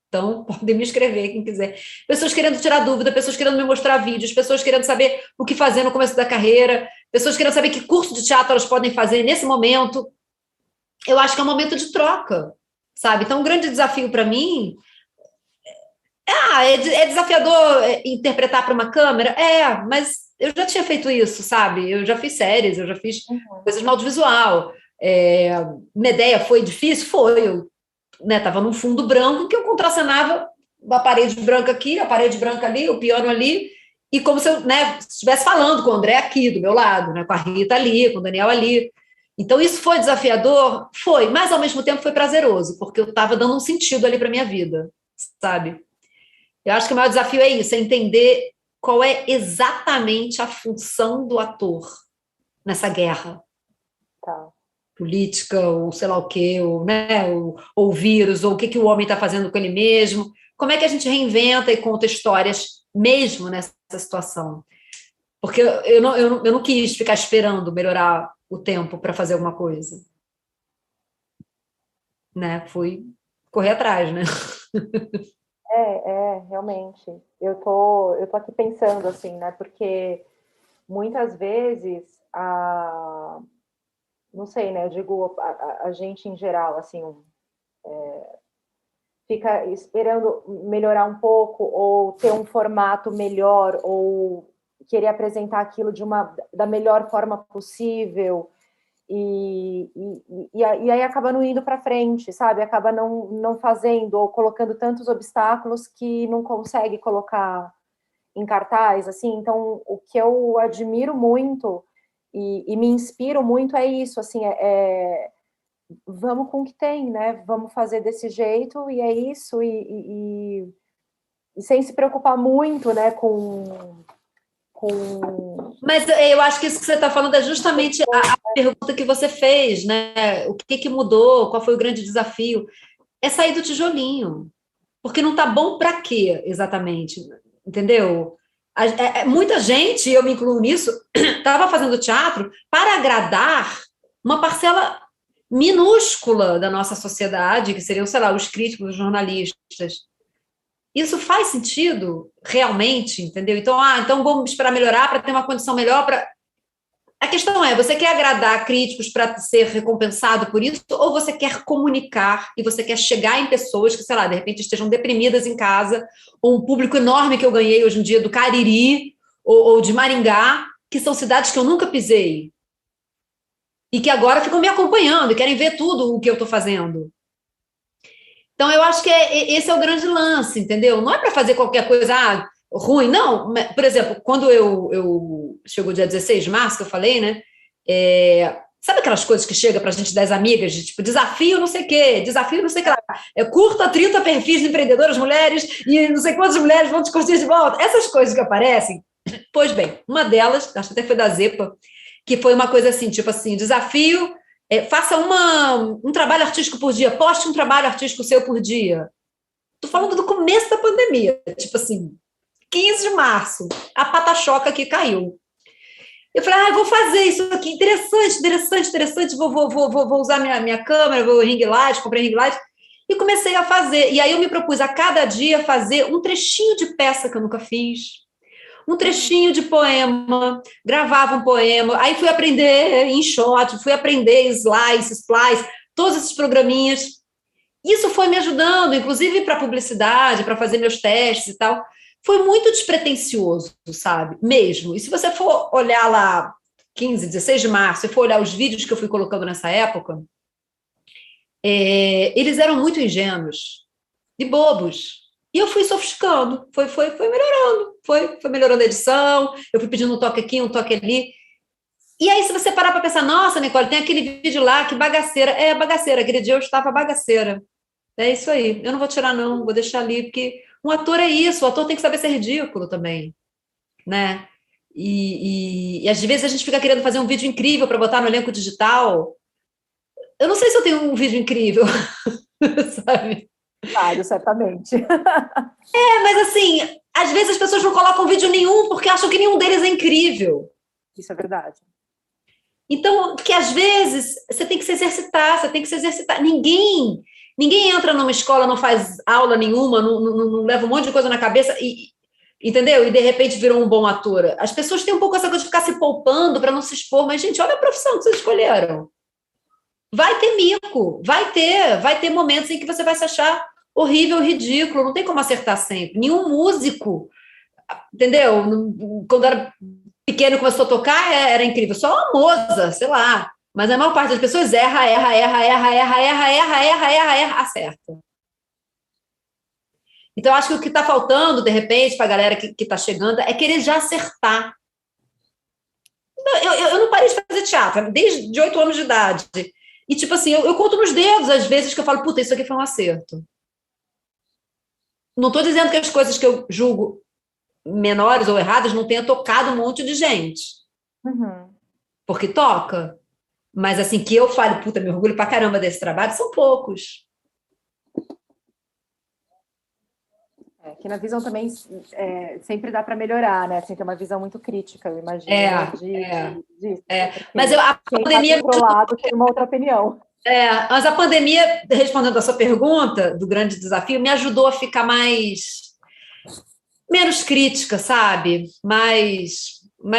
Então, podem me escrever, quem quiser. Pessoas querendo tirar dúvida, pessoas querendo me mostrar vídeos, pessoas querendo saber o que fazer no começo da carreira, pessoas querendo saber que curso de teatro elas podem fazer nesse momento. Eu acho que é um momento de troca, sabe? Então, um grande desafio para mim é desafiador interpretar para uma câmera? Mas eu já tinha feito isso, sabe? Eu já fiz séries, eu já fiz coisas no audiovisual. Medeia foi difícil? Foi. Eu estava num fundo branco que eu contracenava a parede branca aqui, a parede branca ali, o piano ali, e como se eu estivesse falando com o André aqui, do meu lado, né, com a Rita ali, com o Daniel ali. Então, isso foi desafiador? Foi, mas ao mesmo tempo foi prazeroso, porque eu estava dando um sentido ali para a minha vida, sabe? Eu acho que o maior desafio é isso, é entender qual é exatamente a função do ator nessa guerra. Tá. Política, ou sei lá o quê, ou vírus, ou o que o homem está fazendo com ele mesmo. como é que a gente reinventa e conta histórias mesmo nessa situação? Porque eu não quis ficar esperando melhorar o tempo para fazer alguma coisa, né? Fui correr atrás, né? Realmente. Eu tô aqui pensando assim, né? Porque muitas vezes não sei, né? Eu digo a gente em geral, assim, fica esperando melhorar um pouco ou ter um formato melhor ou querer apresentar aquilo da melhor forma possível e aí acaba não indo para frente, sabe? Acaba não fazendo ou colocando tantos obstáculos que não consegue colocar em cartaz, assim. Então, o que eu admiro muito e me inspiro muito é isso, assim, vamos com o que tem, né? Vamos fazer desse jeito e é isso e sem se preocupar muito, né, com... Mas eu acho que isso que você está falando é justamente a pergunta que você fez, né? O que mudou? Qual foi o grande desafio? É sair do tijolinho. Porque não está bom para quê, exatamente? Entendeu? Muita gente, eu me incluo nisso, estava fazendo teatro para agradar uma parcela minúscula da nossa sociedade, que seriam, sei lá, os críticos, os jornalistas. Isso faz sentido realmente, entendeu? Então vamos esperar melhorar para ter uma condição melhor para. A questão é, você quer agradar críticos para ser recompensado por isso, ou você quer comunicar e você quer chegar em pessoas que, sei lá, de repente estejam deprimidas em casa, ou um público enorme que eu ganhei hoje em dia do Cariri ou de Maringá, que são cidades que eu nunca pisei e que agora ficam me acompanhando e querem ver tudo o que eu estou fazendo. Então, eu acho que esse é o grande lance, entendeu? Não é para fazer qualquer coisa ruim, não. Por exemplo, quando chegou o dia 16 de março, que eu falei, né? Sabe aquelas coisas que chegam para a gente das amigas, de tipo, desafio não sei o quê, desafio não sei o que lá. Curta 30 perfis de empreendedoras mulheres e não sei quantas mulheres vão te curtir de volta. Essas coisas que aparecem. Pois bem, uma delas, acho que até foi da Zepa, que foi uma coisa assim, tipo assim, desafio... faça um trabalho artístico por dia, poste um trabalho artístico seu por dia. Estou falando do começo da pandemia, tipo assim, 15 de março, a patachoca que caiu. Eu falei, vou fazer isso aqui, interessante, vou usar minha câmera, vou ring light, comprei ring light, e comecei a fazer. E aí eu me propus a cada dia fazer um trechinho de peça que eu nunca fiz, um trechinho de poema, gravava um poema, aí fui aprender em shot, fui aprender splice, todos esses programinhas. Isso foi me ajudando, inclusive para publicidade, para fazer meus testes e tal. Foi muito despretensioso, sabe? Mesmo. E se você for olhar lá 15, 16 de março, se for olhar os vídeos que eu fui colocando nessa época, eles eram muito ingênuos e bobos. E eu fui sofisticando, foi melhorando, foi melhorando a edição, eu fui pedindo um toque aqui, um toque ali. E aí, se você parar para pensar, nossa, Nicole, tem aquele vídeo lá, que bagaceira. Bagaceira, aquele dia eu estava bagaceira. É isso aí, eu não vou tirar não, vou deixar ali, porque um ator é isso, o ator tem que saber ser ridículo também, né? E às vezes a gente fica querendo fazer um vídeo incrível para botar no elenco digital. Eu não sei se eu tenho um vídeo incrível, sabe? Claro, certamente. Mas assim, às vezes as pessoas não colocam vídeo nenhum porque acham que nenhum deles é incrível. Isso é verdade. Então, que às vezes você tem que se exercitar, Ninguém entra numa escola, não faz aula nenhuma, não leva um monte de coisa na cabeça entendeu? E de repente virou um bom ator. As pessoas têm um pouco essa coisa de ficar se poupando para não se expor, mas, gente, olha a profissão que vocês escolheram. Vai ter mico, vai ter momentos em que você vai se achar horrível, ridículo, não tem como acertar sempre. Nenhum músico, entendeu? Quando era pequeno e começou a tocar, era incrível. Só uma moça, sei lá. Mas a maior parte das pessoas erra, acerta. Então, eu acho que o que está faltando, de repente, para a galera que está chegando, é querer já acertar. Eu não parei de fazer teatro, desde 8 anos de idade. E, tipo assim, eu conto nos dedos, às vezes, que eu falo, puta, isso aqui foi um acerto. Não estou dizendo que as coisas que eu julgo menores ou erradas não tenha tocado um monte de gente. Uhum. Porque toca. Mas, assim, que eu falo, puta, me orgulho pra caramba desse trabalho, são poucos. que na visão também sempre dá para melhorar, né? Tem que ter uma visão muito crítica, eu imagino, disso. Mas a pandemia... Quem tá do outro lado tem uma outra opinião. Mas a pandemia, respondendo a sua pergunta do grande desafio, me ajudou a ficar menos crítica, sabe? Mais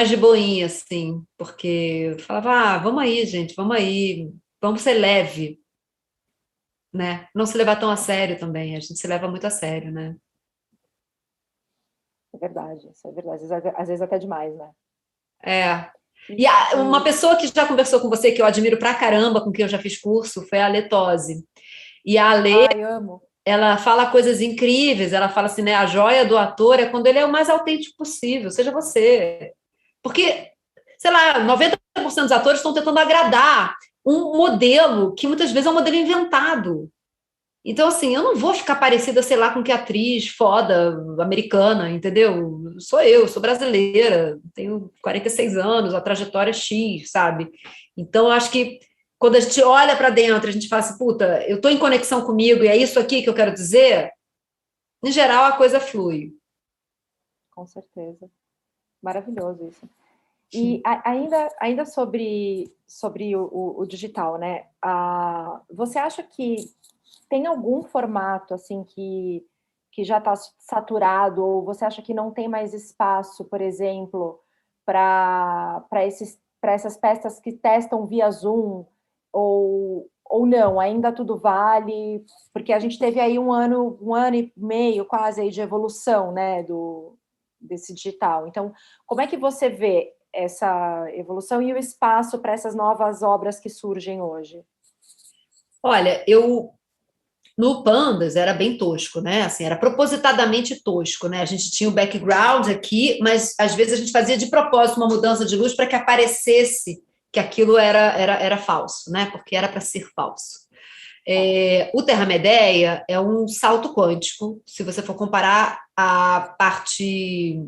de boinha, assim, porque eu falava, vamos aí, gente, vamos aí, vamos ser leve, né? Não se levar tão a sério também, a gente se leva muito a sério, né? É verdade, isso é verdade. Às vezes até demais, né? E uma pessoa que já conversou com você, que eu admiro pra caramba, com quem eu já fiz curso, foi a Ale Tosi. E a Ale, Ai, amo. ela fala coisas incríveis, ela fala assim, né, a joia do ator é quando ele é o mais autêntico possível, seja você. Porque, sei lá, 90% dos atores estão tentando agradar um modelo que muitas vezes é um modelo inventado. Então, assim, eu não vou ficar parecida, sei lá, com que atriz foda, americana, entendeu? Eu sou brasileira, tenho 46 anos, a trajetória é X, sabe? Então, eu acho que quando a gente olha para dentro, a gente fala assim, puta, eu tô em conexão comigo e é isso aqui que eu quero dizer, em geral, a coisa flui. Com certeza. Maravilhoso isso. E ainda sobre o digital, né? Você acha que tem algum formato assim que já está saturado, ou você acha que não tem mais espaço, por exemplo, para essas peças que testam via Zoom, ou não, ainda tudo vale, porque a gente teve aí um ano e meio quase aí de evolução, né, desse digital. Então, como é que você vê essa evolução e o espaço para essas novas obras que surgem hoje? Olha, no Pandas era bem tosco, né? Assim, era propositadamente tosco, né? A gente tinha o background aqui, mas às vezes a gente fazia de propósito uma mudança de luz para que aparecesse que aquilo era falso, né? Porque era para ser falso. O Terra-Medeia é um salto quântico, se você for comparar a parte,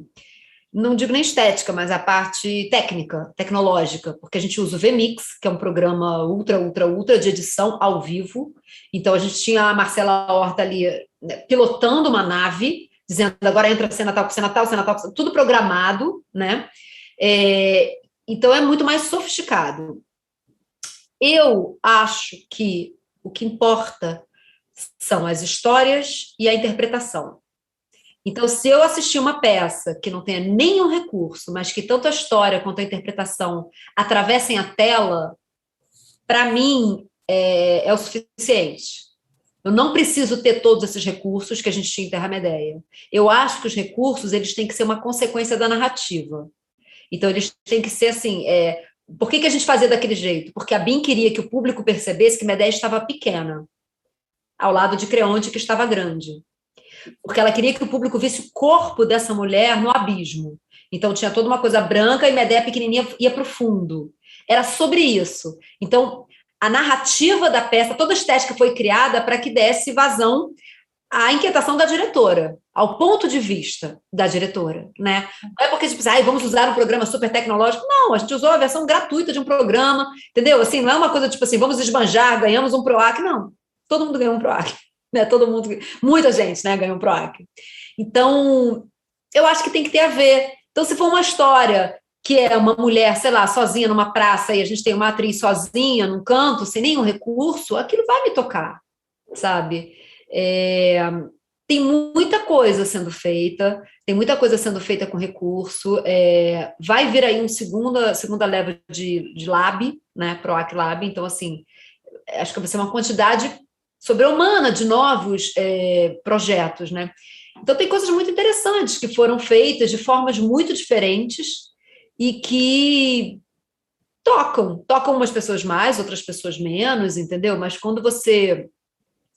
não digo nem estética, mas a parte técnica, tecnológica, porque a gente usa o VMix, que é um programa ultra de edição ao vivo. Então a gente tinha a Marcela Horta ali, né, pilotando uma nave, dizendo agora entra cena tal, cena tal, cena tal, tudo programado, né? Então é muito mais sofisticado. Eu acho que o que importa são as histórias e a interpretação. Então, se eu assistir uma peça que não tenha nenhum recurso, mas que tanto a história quanto a interpretação atravessem a tela, para mim é o suficiente. Eu não preciso ter todos esses recursos que a gente tinha em Terra-Medeia. Eu acho que os recursos eles têm que ser uma consequência da narrativa. Então, eles têm que ser assim... Por que a gente fazia daquele jeito? Porque a BIM queria que o público percebesse que Medeia estava pequena, ao lado de Creonte, que estava grande. Porque ela queria que o público visse o corpo dessa mulher no abismo. Então, tinha toda uma coisa branca e Medeia pequenininha ia para o fundo. Era sobre isso. Então, a narrativa da peça, toda a estética foi criada para que desse vazão à inquietação da diretora, ao ponto de vista da diretora, né? Não é porque, tipo, vamos usar um programa super tecnológico. Não, a gente usou a versão gratuita de um programa, entendeu? Assim, não é uma coisa tipo assim, vamos esbanjar, ganhamos um PROAC. Não, todo mundo ganhou um PROAC. Né, muita gente, né, ganhou um PROAC. Então, eu acho que tem que ter a ver. Então, se for uma história que é uma mulher, sei lá, sozinha numa praça e a gente tem uma atriz sozinha num canto, sem nenhum recurso, aquilo vai me tocar, sabe? Tem muita coisa sendo feita, com recurso, vai vir aí uma segunda leva de lab, né, PROAC Lab, então, assim, acho que vai ser uma quantidade sobre-humana de novos projetos, né? Então, tem coisas muito interessantes que foram feitas de formas muito diferentes e que tocam umas pessoas mais, outras pessoas menos, entendeu? Mas quando você,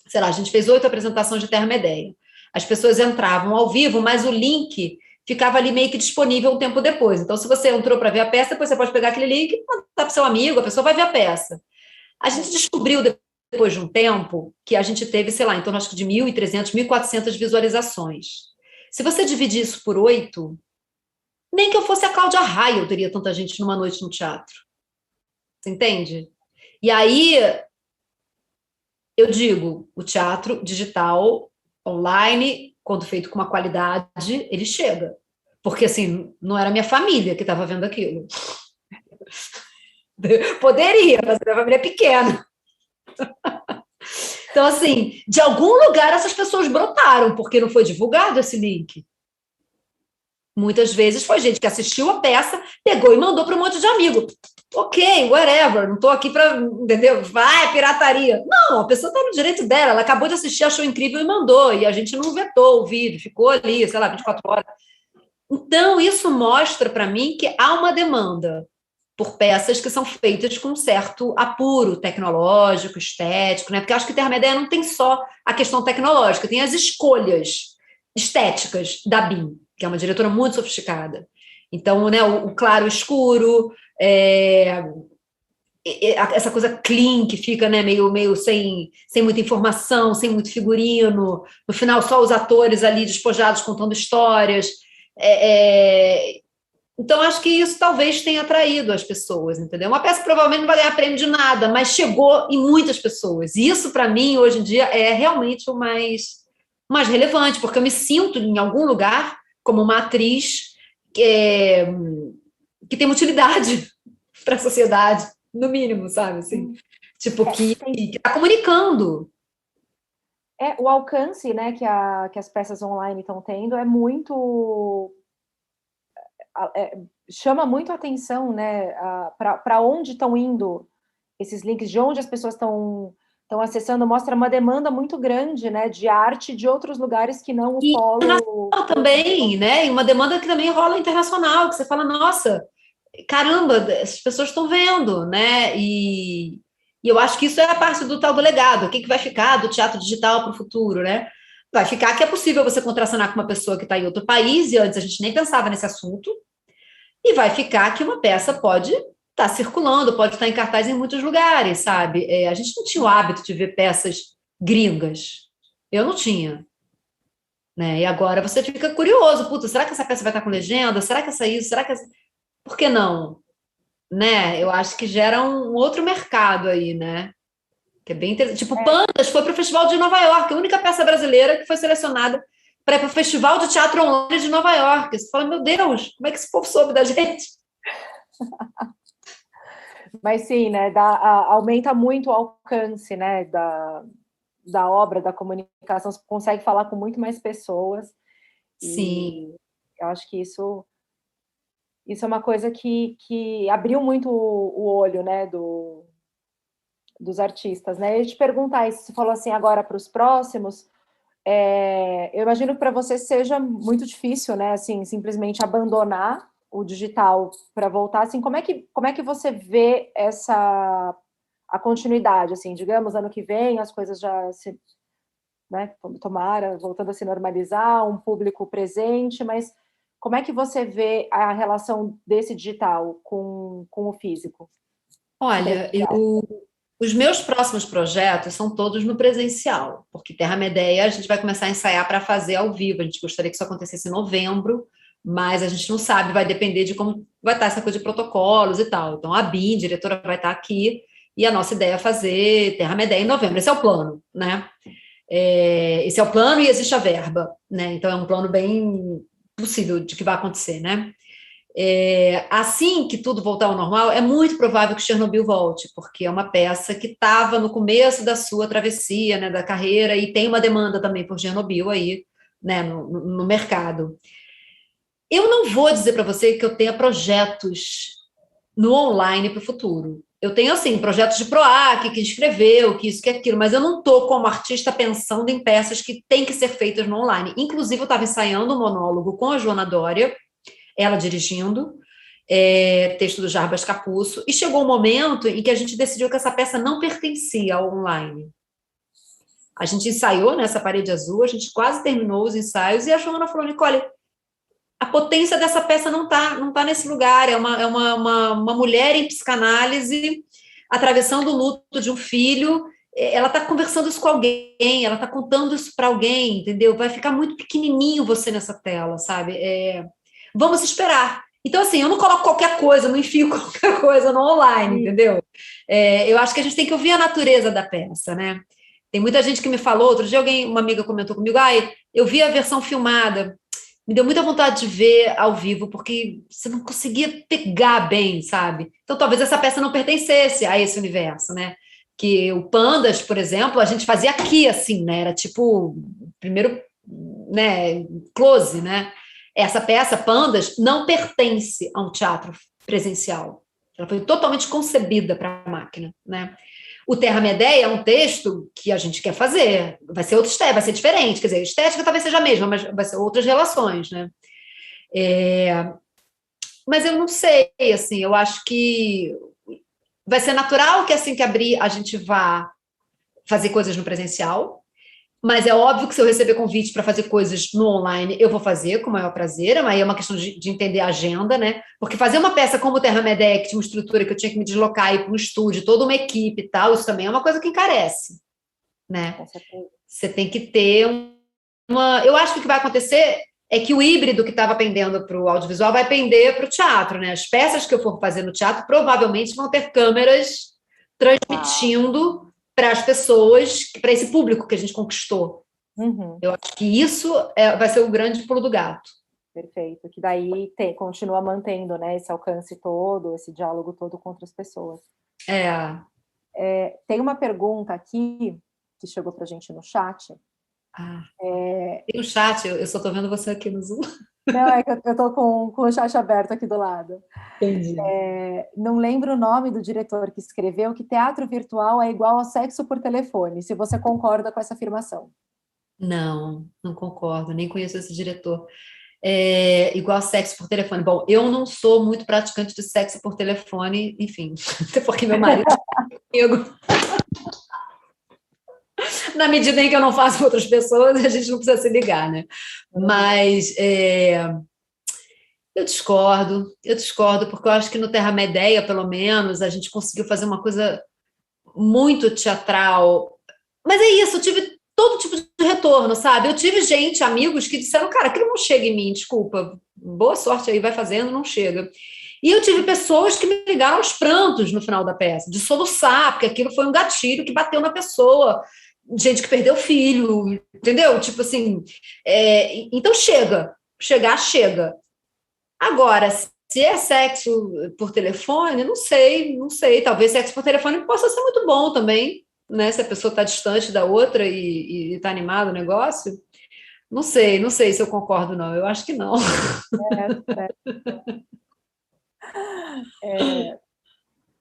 sei lá, a gente fez 8 apresentações de Terra-Medeia, as pessoas entravam ao vivo, mas o link ficava ali meio que disponível um tempo depois. Então, se você entrou para ver a peça, depois você pode pegar aquele link e mandar para o seu amigo, a pessoa vai ver a peça. A gente descobriu depois de um tempo que a gente teve, sei lá, em torno acho que de 1.300, 1.400 visualizações. Se você dividir isso por 8, nem que eu fosse a Cláudia Raia eu teria tanta gente numa noite no teatro. Você entende? E aí, eu digo, o teatro digital, online, quando feito com uma qualidade, ele chega. Porque, assim, não era minha família que estava vendo aquilo. Poderia, mas a minha família é pequena. Então, assim, de algum lugar essas pessoas brotaram, porque não foi divulgado esse link. Muitas vezes foi gente que assistiu a peça, pegou e mandou para um monte de amigo. Ok, whatever, não estou aqui para, entendeu? Vai, pirataria. Não, a pessoa está no direito dela, ela acabou de assistir, achou incrível e mandou, e a gente não vetou o vídeo, ficou ali, sei lá, 24 horas. Então, isso mostra para mim que há uma demanda por peças que são feitas com um certo apuro tecnológico, estético, né? Porque eu acho que Terra-Médea não tem só a questão tecnológica, tem as escolhas estéticas da BIM, que é uma diretora muito sofisticada. Então, né, o claro, o escuro, essa coisa clean que fica, né, meio sem muita informação, sem muito figurino, no final só os atores ali despojados contando histórias. Então, acho que isso talvez tenha atraído as pessoas, entendeu? Uma peça que provavelmente não vai ganhar prêmio de nada, mas chegou em muitas pessoas. E isso, para mim, hoje em dia, é realmente o mais relevante, porque eu me sinto, em algum lugar, como uma atriz que tem utilidade para a sociedade, no mínimo, sabe? Assim, tipo, que está comunicando. O alcance, né, que as peças online estão tendo é muito... chama muito a atenção, né, para onde estão indo esses links, de onde as pessoas estão acessando, mostra uma demanda muito grande, né, de arte de outros lugares que não o polo... também, né, e uma demanda que também rola internacional, que você fala, nossa, caramba, essas pessoas estão vendo, né, e eu acho que isso é a parte do tal do legado, o que vai ficar do teatro digital para o futuro, né, vai ficar que é possível você contracenar com uma pessoa que está em outro país, e antes a gente nem pensava nesse assunto, e vai ficar que uma peça pode estar circulando, pode estar em cartaz em muitos lugares, sabe? A gente não tinha o hábito de ver peças gringas. Eu não tinha. Né? E agora você fica curioso. Puta, será que essa peça vai estar com legenda? Será que essa isso? Será que essa... Por que não? Né? Eu acho que gera um outro mercado aí, né? Que é bem interessante. Tipo, Pandas foi para o Festival de Nova York, a única peça brasileira que foi selecionada para ir para o Festival de Teatro Online de Nova York. Você fala, meu Deus, como é que esse povo soube da gente? Mas sim, né, aumenta muito o alcance, né, da obra, da comunicação, você consegue falar com muito mais pessoas. Sim. Eu acho que isso é uma coisa que abriu muito o olho, né, dos artistas, né? Eu ia te perguntar isso, você falou assim, agora para os próximos, eu imagino que para você seja muito difícil, né, assim, simplesmente abandonar o digital para voltar, assim, como é que você vê a continuidade, assim, digamos, ano que vem as coisas já se, né, tomara, voltando a se normalizar, um público presente, mas como é que você vê a relação desse digital com o físico? Olha, os meus próximos projetos são todos no presencial, porque Terra-Médea a gente vai começar a ensaiar para fazer ao vivo, a gente gostaria que isso acontecesse em novembro, mas a gente não sabe, vai depender de como vai estar essa coisa de protocolos e tal. Então, a BIM, diretora, vai estar aqui, e a nossa ideia é fazer Terra-Médea em novembro. Esse é o plano, né? Esse é o plano e existe a verba, né? Então, é um plano bem possível de que vai acontecer, né? Assim que tudo voltar ao normal, é muito provável que Chernobyl volte, porque é uma peça que estava no começo da sua travessia, né, da carreira, e tem uma demanda também por Chernobyl aí, né, no mercado. Eu não vou dizer para você que eu tenha projetos no online para o futuro. Eu tenho, assim, projetos de PROAC, que escreveu, que isso, que aquilo, mas eu não estou, como artista, pensando em peças que têm que ser feitas no online. Inclusive, eu estava ensaiando um monólogo com a Joana Dória, ela dirigindo, texto do Jarbas Capuço, e chegou um momento em que a gente decidiu que essa peça não pertencia ao online. A gente ensaiou nessa parede azul, a gente quase terminou os ensaios, e a Joana falou, Nicole, a potência dessa peça não tá nesse lugar, é uma mulher em psicanálise, atravessando o luto de um filho, ela está conversando isso com alguém, ela está contando isso para alguém, entendeu? Vai ficar muito pequenininho você nessa tela, sabe? Vamos esperar. Então, assim, eu não coloco qualquer coisa, não enfio qualquer coisa no online, entendeu? Eu acho que a gente tem que ouvir a natureza da peça, né? Tem muita gente que me falou, outro dia uma amiga comentou comigo, Eu vi a versão filmada, me deu muita vontade de ver ao vivo, porque você não conseguia pegar bem, sabe? Então talvez essa peça não pertencesse a esse universo, né? Que o Pandas, por exemplo, a gente fazia aqui, assim, né? Era tipo, primeiro, né, close, né? Essa peça, Pandas, não pertence a um teatro presencial. Ela foi totalmente concebida para a máquina, né? O Terra Medeia é um texto que a gente quer fazer, vai ser outra estética, vai ser diferente, quer dizer, a estética talvez seja a mesma, mas vai ser outras relações, né? Mas eu não sei, assim, eu acho que vai ser natural que assim que abrir a gente vá fazer coisas no presencial, mas é óbvio que se eu receber convite para fazer coisas no online, eu vou fazer com o maior prazer, mas aí é uma questão de entender a agenda, né? Porque fazer uma peça como o Terra Medeia, que tinha uma estrutura que eu tinha que me deslocar, ir para um estúdio, toda uma equipe e tal, isso também é uma coisa que encarece, né? Você tem que ter uma... Eu acho que o que vai acontecer é que o híbrido que estava pendendo para o audiovisual vai pender para o teatro, né? As peças que eu for fazer no teatro provavelmente vão ter câmeras transmitindo para as pessoas, para esse público que a gente conquistou. Uhum. Eu acho que isso vai ser o grande pulo do gato. Perfeito, que daí continua mantendo, né, esse alcance todo, esse diálogo todo com outras pessoas. Tem uma pergunta aqui que chegou para a gente no chat. Tem um chat, eu só estou vendo você aqui no Zoom. Não, é que eu estou com o chat aberto aqui do lado. Entendi. Não lembro o nome do diretor que escreveu que teatro virtual é igual ao sexo por telefone, se você concorda com essa afirmação. Não concordo, nem conheço esse diretor. Igual sexo por telefone. Bom, eu não sou muito praticante de sexo por telefone, enfim, até porque meu marido comigo. Na medida em que eu não faço com outras pessoas, a gente não precisa se ligar, né? Mas eu discordo, porque eu acho que no Terra Medeia, pelo menos, a gente conseguiu fazer uma coisa muito teatral. Mas é isso, eu tive todo tipo de retorno, sabe? Eu tive gente, amigos, que disseram, cara, aquilo não chega em mim, desculpa, boa sorte aí, vai fazendo, não chega. E eu tive pessoas que me ligaram aos prantos no final da peça, de soluçar, porque aquilo foi um gatilho que bateu na pessoa, gente que perdeu filho, entendeu? Tipo assim, então chega. Agora, se é sexo por telefone, não sei. Talvez sexo por telefone possa ser muito bom também, né? Se a pessoa está distante da outra e está animado o negócio. Não sei se eu concordo, não. Eu acho que não.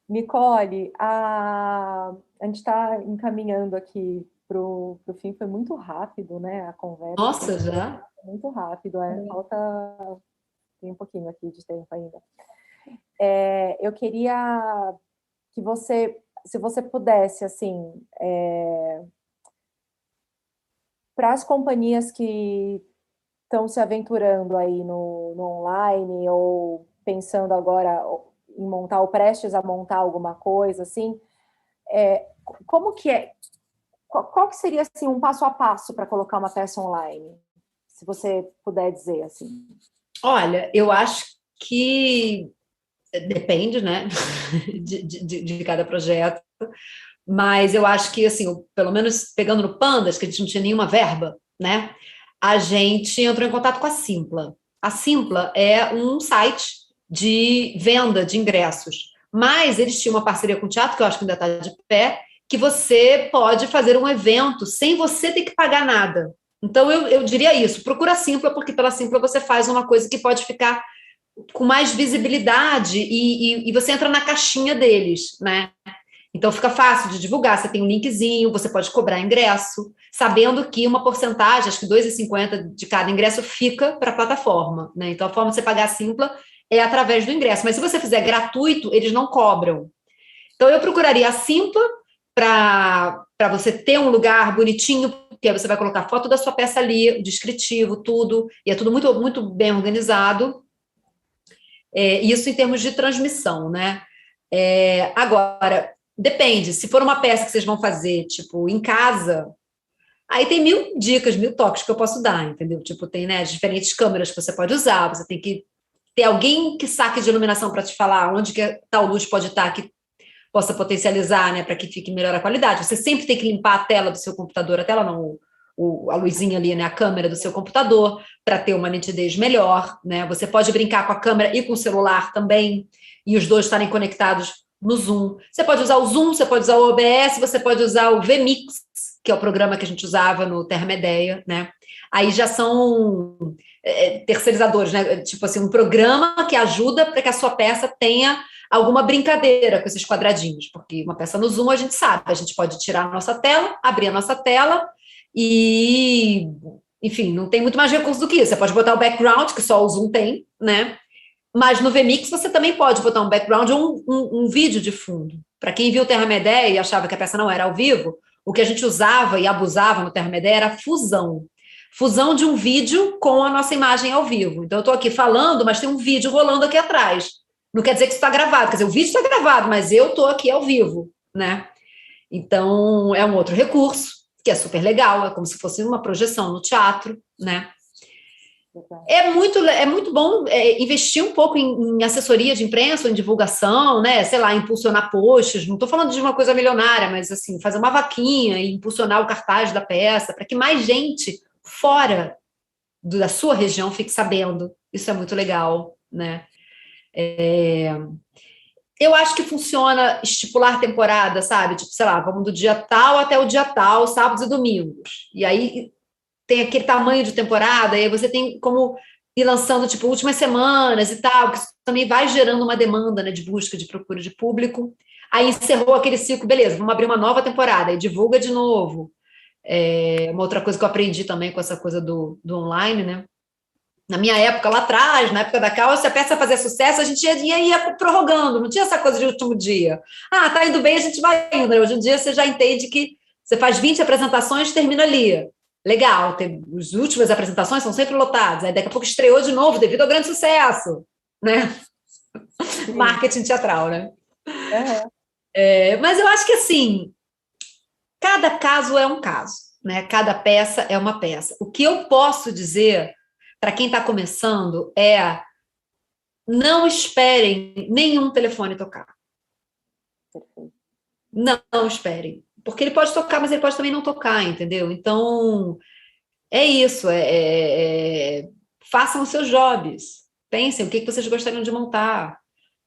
Nicole, a gente está encaminhando aqui para o fim, foi muito rápido, né? A conversa. Nossa, já? Muito rápido, falta... Tem um pouquinho aqui de tempo ainda. Eu queria que você, se você pudesse, assim, para as companhias que estão se aventurando aí no online ou pensando agora em montar ou prestes a montar alguma coisa, assim, como que é? Qual que seria, assim, um passo a passo para colocar uma peça online? Se você puder dizer, assim. Olha, eu acho que depende, né, de cada projeto, mas eu acho que, assim, pelo menos pegando no Pandas, que a gente não tinha nenhuma verba, né, a gente entrou em contato com a Simpla. A Simpla é um site de venda de ingressos, mas eles tinham uma parceria com o teatro, que eu acho que ainda está de pé, que você pode fazer um evento sem você ter que pagar nada. Então, eu diria isso, procura a Simpla, porque pela Simpla você faz uma coisa que pode ficar com mais visibilidade e você entra na caixinha deles, né? Então, fica fácil de divulgar, você tem um linkzinho, você pode cobrar ingresso, sabendo que uma porcentagem, acho que 2,50 de cada ingresso fica para a plataforma, né? Então, a forma de você pagar a Simpla é através do ingresso, mas se você fizer gratuito, eles não cobram. Então, eu procuraria a Simpla para você ter um lugar bonitinho, porque aí você vai colocar a foto da sua peça ali, o descritivo, tudo, e é tudo muito, muito bem organizado. Isso em termos de transmissão, né? Agora, depende, se for uma peça que vocês vão fazer, tipo, em casa, aí tem 1000 dicas, 1000 toques que eu posso dar, entendeu? Tipo, tem, né, diferentes câmeras que você pode usar, você tem que ter alguém que saque de iluminação para te falar onde que tal luz pode estar, que possa potencializar, né, para que fique melhor a qualidade. Você sempre tem que limpar a tela do seu computador, a tela não, a luzinha ali, né, a câmera do seu computador, para ter uma nitidez melhor, né? Você pode brincar com a câmera e com o celular também, e os dois estarem conectados no Zoom. Você pode usar o Zoom, você pode usar o OBS, você pode usar o vMix, que é o programa que a gente usava no Terra-Medeia, né? Aí já são terceirizadores, né? Tipo assim, um programa que ajuda para que a sua peça tenha alguma brincadeira com esses quadradinhos, porque uma peça no Zoom a gente sabe, a gente pode tirar a nossa tela, abrir a nossa tela e, enfim, não tem muito mais recurso do que isso. Você pode botar o background, que só o Zoom tem, né? Mas no vMix você também pode botar um background ou um vídeo de fundo. Para quem viu o Terra-Medeia e achava que a peça não era ao vivo, o que a gente usava e abusava no Terra-Medeia era fusão. Fusão de um vídeo com a nossa imagem ao vivo. Então, eu estou aqui falando, mas tem um vídeo rolando aqui atrás. Não quer dizer que isso está gravado, quer dizer, o vídeo está gravado, mas eu estou aqui ao vivo, né? Então, é um outro recurso, que é super legal, é como se fosse uma projeção no teatro, né? É muito bom investir um pouco em assessoria de imprensa, em divulgação, né? Sei lá, impulsionar posts. Não estou falando de uma coisa milionária, mas assim, fazer uma vaquinha e impulsionar o cartaz da peça para que mais gente fora da sua região fique sabendo. Isso é muito legal, né? Eu acho que funciona estipular temporada, sabe? Tipo, sei lá, vamos do dia tal até o dia tal, sábados e domingos. E aí tem aquele tamanho de temporada, e aí você tem como ir lançando, tipo, últimas semanas e tal, que isso também vai gerando uma demanda, né, de busca, de procura de público. Aí encerrou aquele ciclo, beleza, vamos abrir uma nova temporada, e divulga de novo. Uma outra coisa que eu aprendi também com essa coisa do online, né? Na minha época, lá atrás, na época da Cal, se a peça fazia sucesso, a gente ia prorrogando, não tinha essa coisa de último dia. Ah, tá indo bem, a gente vai indo. Né? Hoje em dia, você já entende que você faz 20 apresentações, termina ali. Legal, as últimas apresentações são sempre lotadas. Aí daqui a pouco estreou de novo, devido ao grande sucesso. Né? Marketing teatral, né? Mas eu acho que, assim, cada caso é um caso. Né? Cada peça é uma peça. O que eu posso dizer para quem está começando não esperem nenhum telefone tocar. Não esperem. Porque ele pode tocar, mas ele pode também não tocar, entendeu? Então, é isso. Façam os seus jobs. Pensem o que vocês gostariam de montar.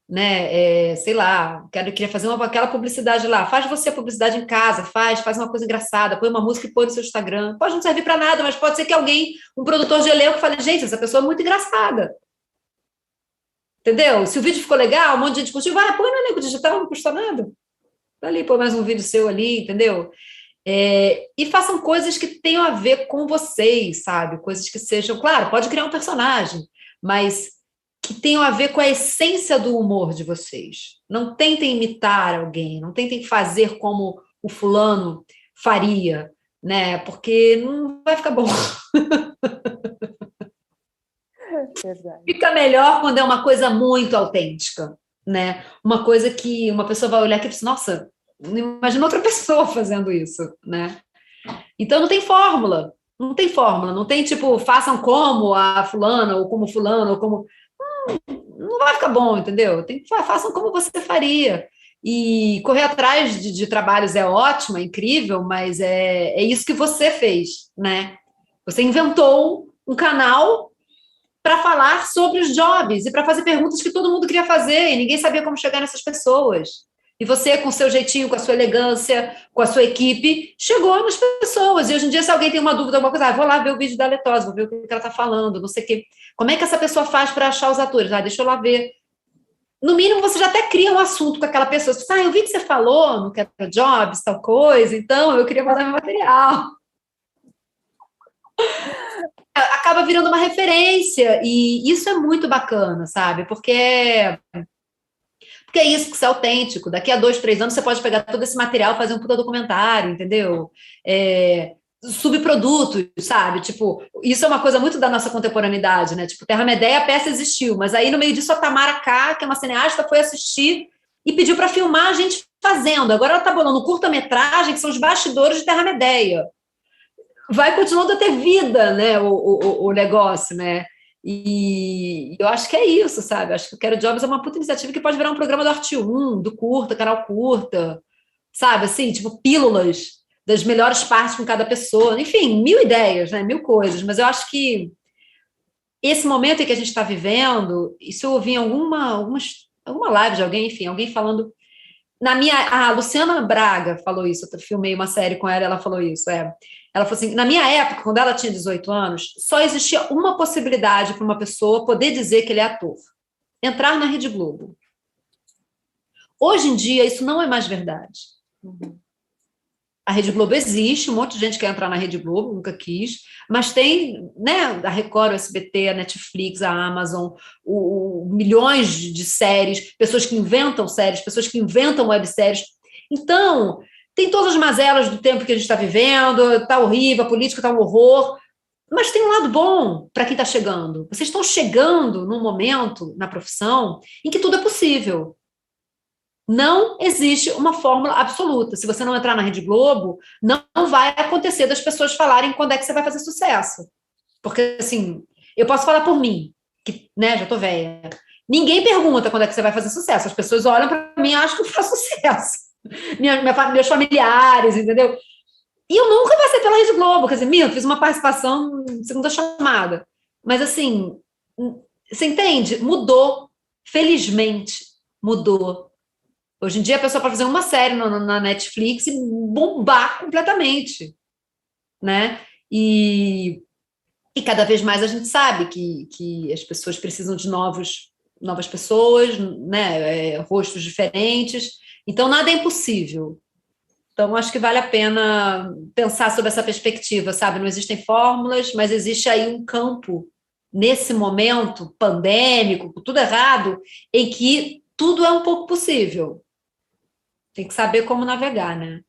Né? Sei lá, queria fazer aquela publicidade lá. Faz você a publicidade em casa, faz uma coisa engraçada, põe uma música e põe no seu Instagram. Pode não servir para nada, mas pode ser que alguém, um produtor de elenco, fale, gente, essa pessoa é muito engraçada. Entendeu? Se o vídeo ficou legal, um monte de gente curtiu, vai, põe no elenco digital, não custa nada. Tá ali, põe mais um vídeo seu ali, entendeu? E façam coisas que tenham a ver com vocês, sabe? Coisas que sejam, claro, pode criar um personagem, mas que tenham a ver com a essência do humor de vocês. Não tentem imitar alguém, não tentem fazer como o fulano faria, né? Porque não vai ficar bom. Verdade. Fica melhor quando é uma coisa muito autêntica, né? Uma coisa que uma pessoa vai olhar aqui e dizer, nossa, não imagina outra pessoa fazendo isso, né? Então não tem fórmula, não tem tipo, façam como a fulana, ou como fulano, ou como... não vai ficar bom, entendeu? Façam como você faria. E correr atrás de trabalhos é ótimo, é incrível, mas é isso que você fez, né? Você inventou um canal para falar sobre os jobs e para fazer perguntas que todo mundo queria fazer e ninguém sabia como chegar nessas pessoas. E você, com o seu jeitinho, com a sua elegância, com a sua equipe, chegou nas pessoas. E hoje em dia, se alguém tem uma dúvida, alguma coisa, vou lá ver o vídeo da Letose, vou ver o que ela está falando, não sei o quê. Como é que essa pessoa faz para achar os atores? Deixa eu lá ver. No mínimo, você já até cria um assunto com aquela pessoa. Você fala, eu vi que você falou no Quero Jobs, tal coisa, então eu queria mandar meu material. Acaba virando uma referência, e isso é muito bacana, sabe? Porque é isso, que isso é autêntico. Daqui a 2, 3 anos você pode pegar todo esse material e fazer um puta documentário, entendeu? Subprodutos, sabe? Tipo, isso é uma coisa muito da nossa contemporaneidade, né? Tipo, Terra-Medeia, a peça existiu, mas aí no meio disso a Tamara K, que é uma cineasta, foi assistir e pediu para filmar a gente fazendo. Agora ela tá bolando um curta-metragem, que são os bastidores de Terra-Medeia. Vai continuando a ter vida, né? O negócio, né? E eu acho que é isso, sabe? Acho que o Quero Jobs é uma puta iniciativa que pode virar um programa do Arte 1, do curta, canal curta, sabe? Assim, tipo, pílulas das melhores partes com cada pessoa. Enfim, 1000 ideias, né? 1000 coisas. Mas eu acho que esse momento em que a gente está vivendo, isso eu ouvi em alguma live de alguém, enfim, alguém falando. A Luciana Braga falou isso, eu filmei uma série com ela, ela falou isso. Ela falou assim: na minha época, quando ela tinha 18 anos, só existia uma possibilidade para uma pessoa poder dizer que ele é ator: entrar na Rede Globo. Hoje em dia, isso não é mais verdade. A Rede Globo existe, um monte de gente quer entrar na Rede Globo, nunca quis, mas tem, né, a Record, o SBT, a Netflix, a Amazon, milhões de séries, pessoas que inventam séries, pessoas que inventam webséries. Então, tem todas as mazelas do tempo que a gente está vivendo, está horrível, a política está um horror, mas tem um lado bom para quem está chegando. Vocês estão chegando num momento na profissão em que tudo é possível. Não existe uma fórmula absoluta. Se você não entrar na Rede Globo, não vai acontecer das pessoas falarem quando é que você vai fazer sucesso. Porque, assim, eu posso falar por mim, que, né, já estou velha. Ninguém pergunta quando é que você vai fazer sucesso. As pessoas olham para mim e acham que eu faço sucesso. Meus familiares, entendeu? E eu nunca passei pela Rede Globo. Quer dizer, eu fiz uma participação segunda chamada. Mas, assim, você entende? Mudou. Felizmente, mudou. Hoje em dia, a pessoa pode fazer uma série na Netflix e bombar completamente, né? E cada vez mais a gente sabe que as pessoas precisam de novas pessoas, né? Rostos diferentes. Então, nada é impossível. Então, acho que vale a pena pensar sobre essa perspectiva, sabe? Não existem fórmulas, mas existe aí um campo, nesse momento pandêmico, com tudo errado, em que tudo é um pouco possível. Tem que saber como navegar, né?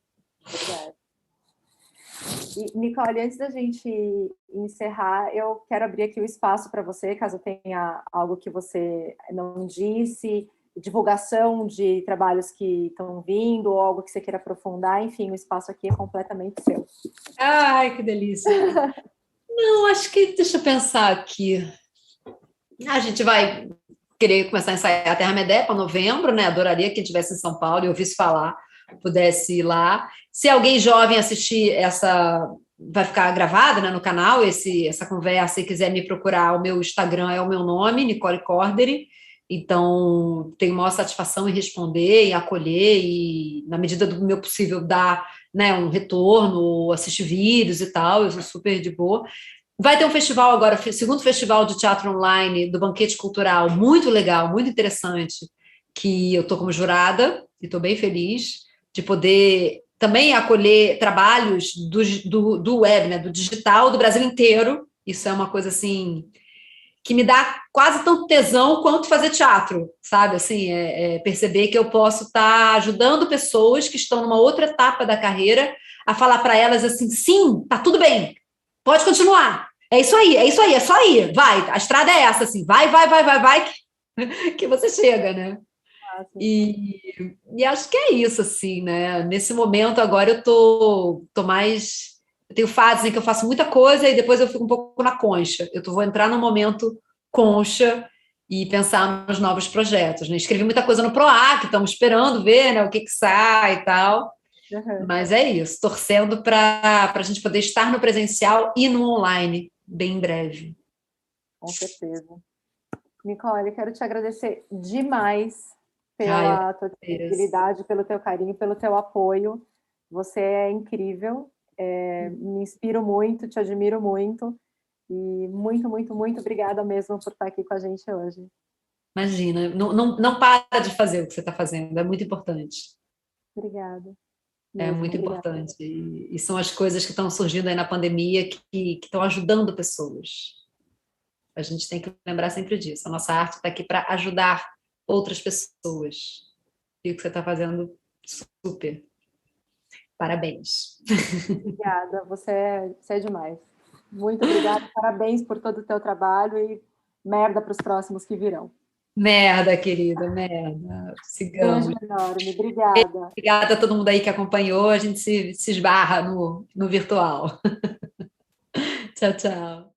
Obrigada. E, Nicole, antes da gente encerrar, eu quero abrir aqui o espaço para você, caso tenha algo que você não disse, divulgação de trabalhos que estão vindo, ou algo que você queira aprofundar, enfim, o espaço aqui é completamente seu. Ai, que delícia! Não, acho que, deixa eu pensar aqui. A gente vai querer começar a ensaiar a Terra-Medé para novembro, né? Adoraria que estivesse em São Paulo e ouvisse falar, pudesse ir lá. Se alguém jovem assistir vai ficar gravada, né, no canal, essa conversa, e quiser me procurar, o meu Instagram é o meu nome, Nicole Corderi. Então, tenho maior satisfação em responder, em acolher e, na medida do meu possível, dar, né, um retorno, assistir vídeos e tal, eu sou super de boa. Vai ter um festival agora, segundo festival de teatro online do Banquete Cultural, muito legal, muito interessante, que eu estou como jurada e estou bem feliz de poder também acolher trabalhos do web, né, do digital, do Brasil inteiro. Isso é uma coisa assim que me dá quase tanto tesão quanto fazer teatro, sabe? Assim, perceber que eu posso estar ajudando pessoas que estão numa outra etapa da carreira a falar para elas assim: sim, tá tudo bem, pode continuar. É isso aí, é só ir, vai, a estrada é essa, assim, vai, que você chega, né? E acho que é isso, assim, né? Nesse momento agora eu tô mais... Eu tenho fases em que eu faço muita coisa e depois eu fico um pouco na concha. Vou entrar no momento concha e pensar nos novos projetos, né? Escrevi muita coisa no PROAC, estamos esperando ver, né, o que sai e tal. Mas é isso, torcendo para a gente poder estar no presencial e no online, bem em breve. Com certeza. Nicole, quero te agradecer demais pela tua disponibilidade, pelo teu carinho, pelo teu apoio. Você é incrível, me inspiro muito, te admiro muito. E muito, muito, muito obrigada mesmo por estar aqui com a gente hoje. Imagina, não para de fazer o que você está fazendo, é muito importante. Obrigada. É muito importante. E são as coisas que estão surgindo aí na pandemia que estão ajudando pessoas. A gente tem que lembrar sempre disso. A nossa arte está aqui para ajudar outras pessoas. E o que você está fazendo, super. Parabéns. Obrigada, você é demais. Muito obrigada, parabéns por todo o teu trabalho e merda para os próximos que virão. Merda, querida, merda. Sigamos. Beijo enorme, obrigada. Obrigada a todo mundo aí que acompanhou. A gente se esbarra no virtual. Tchau, tchau.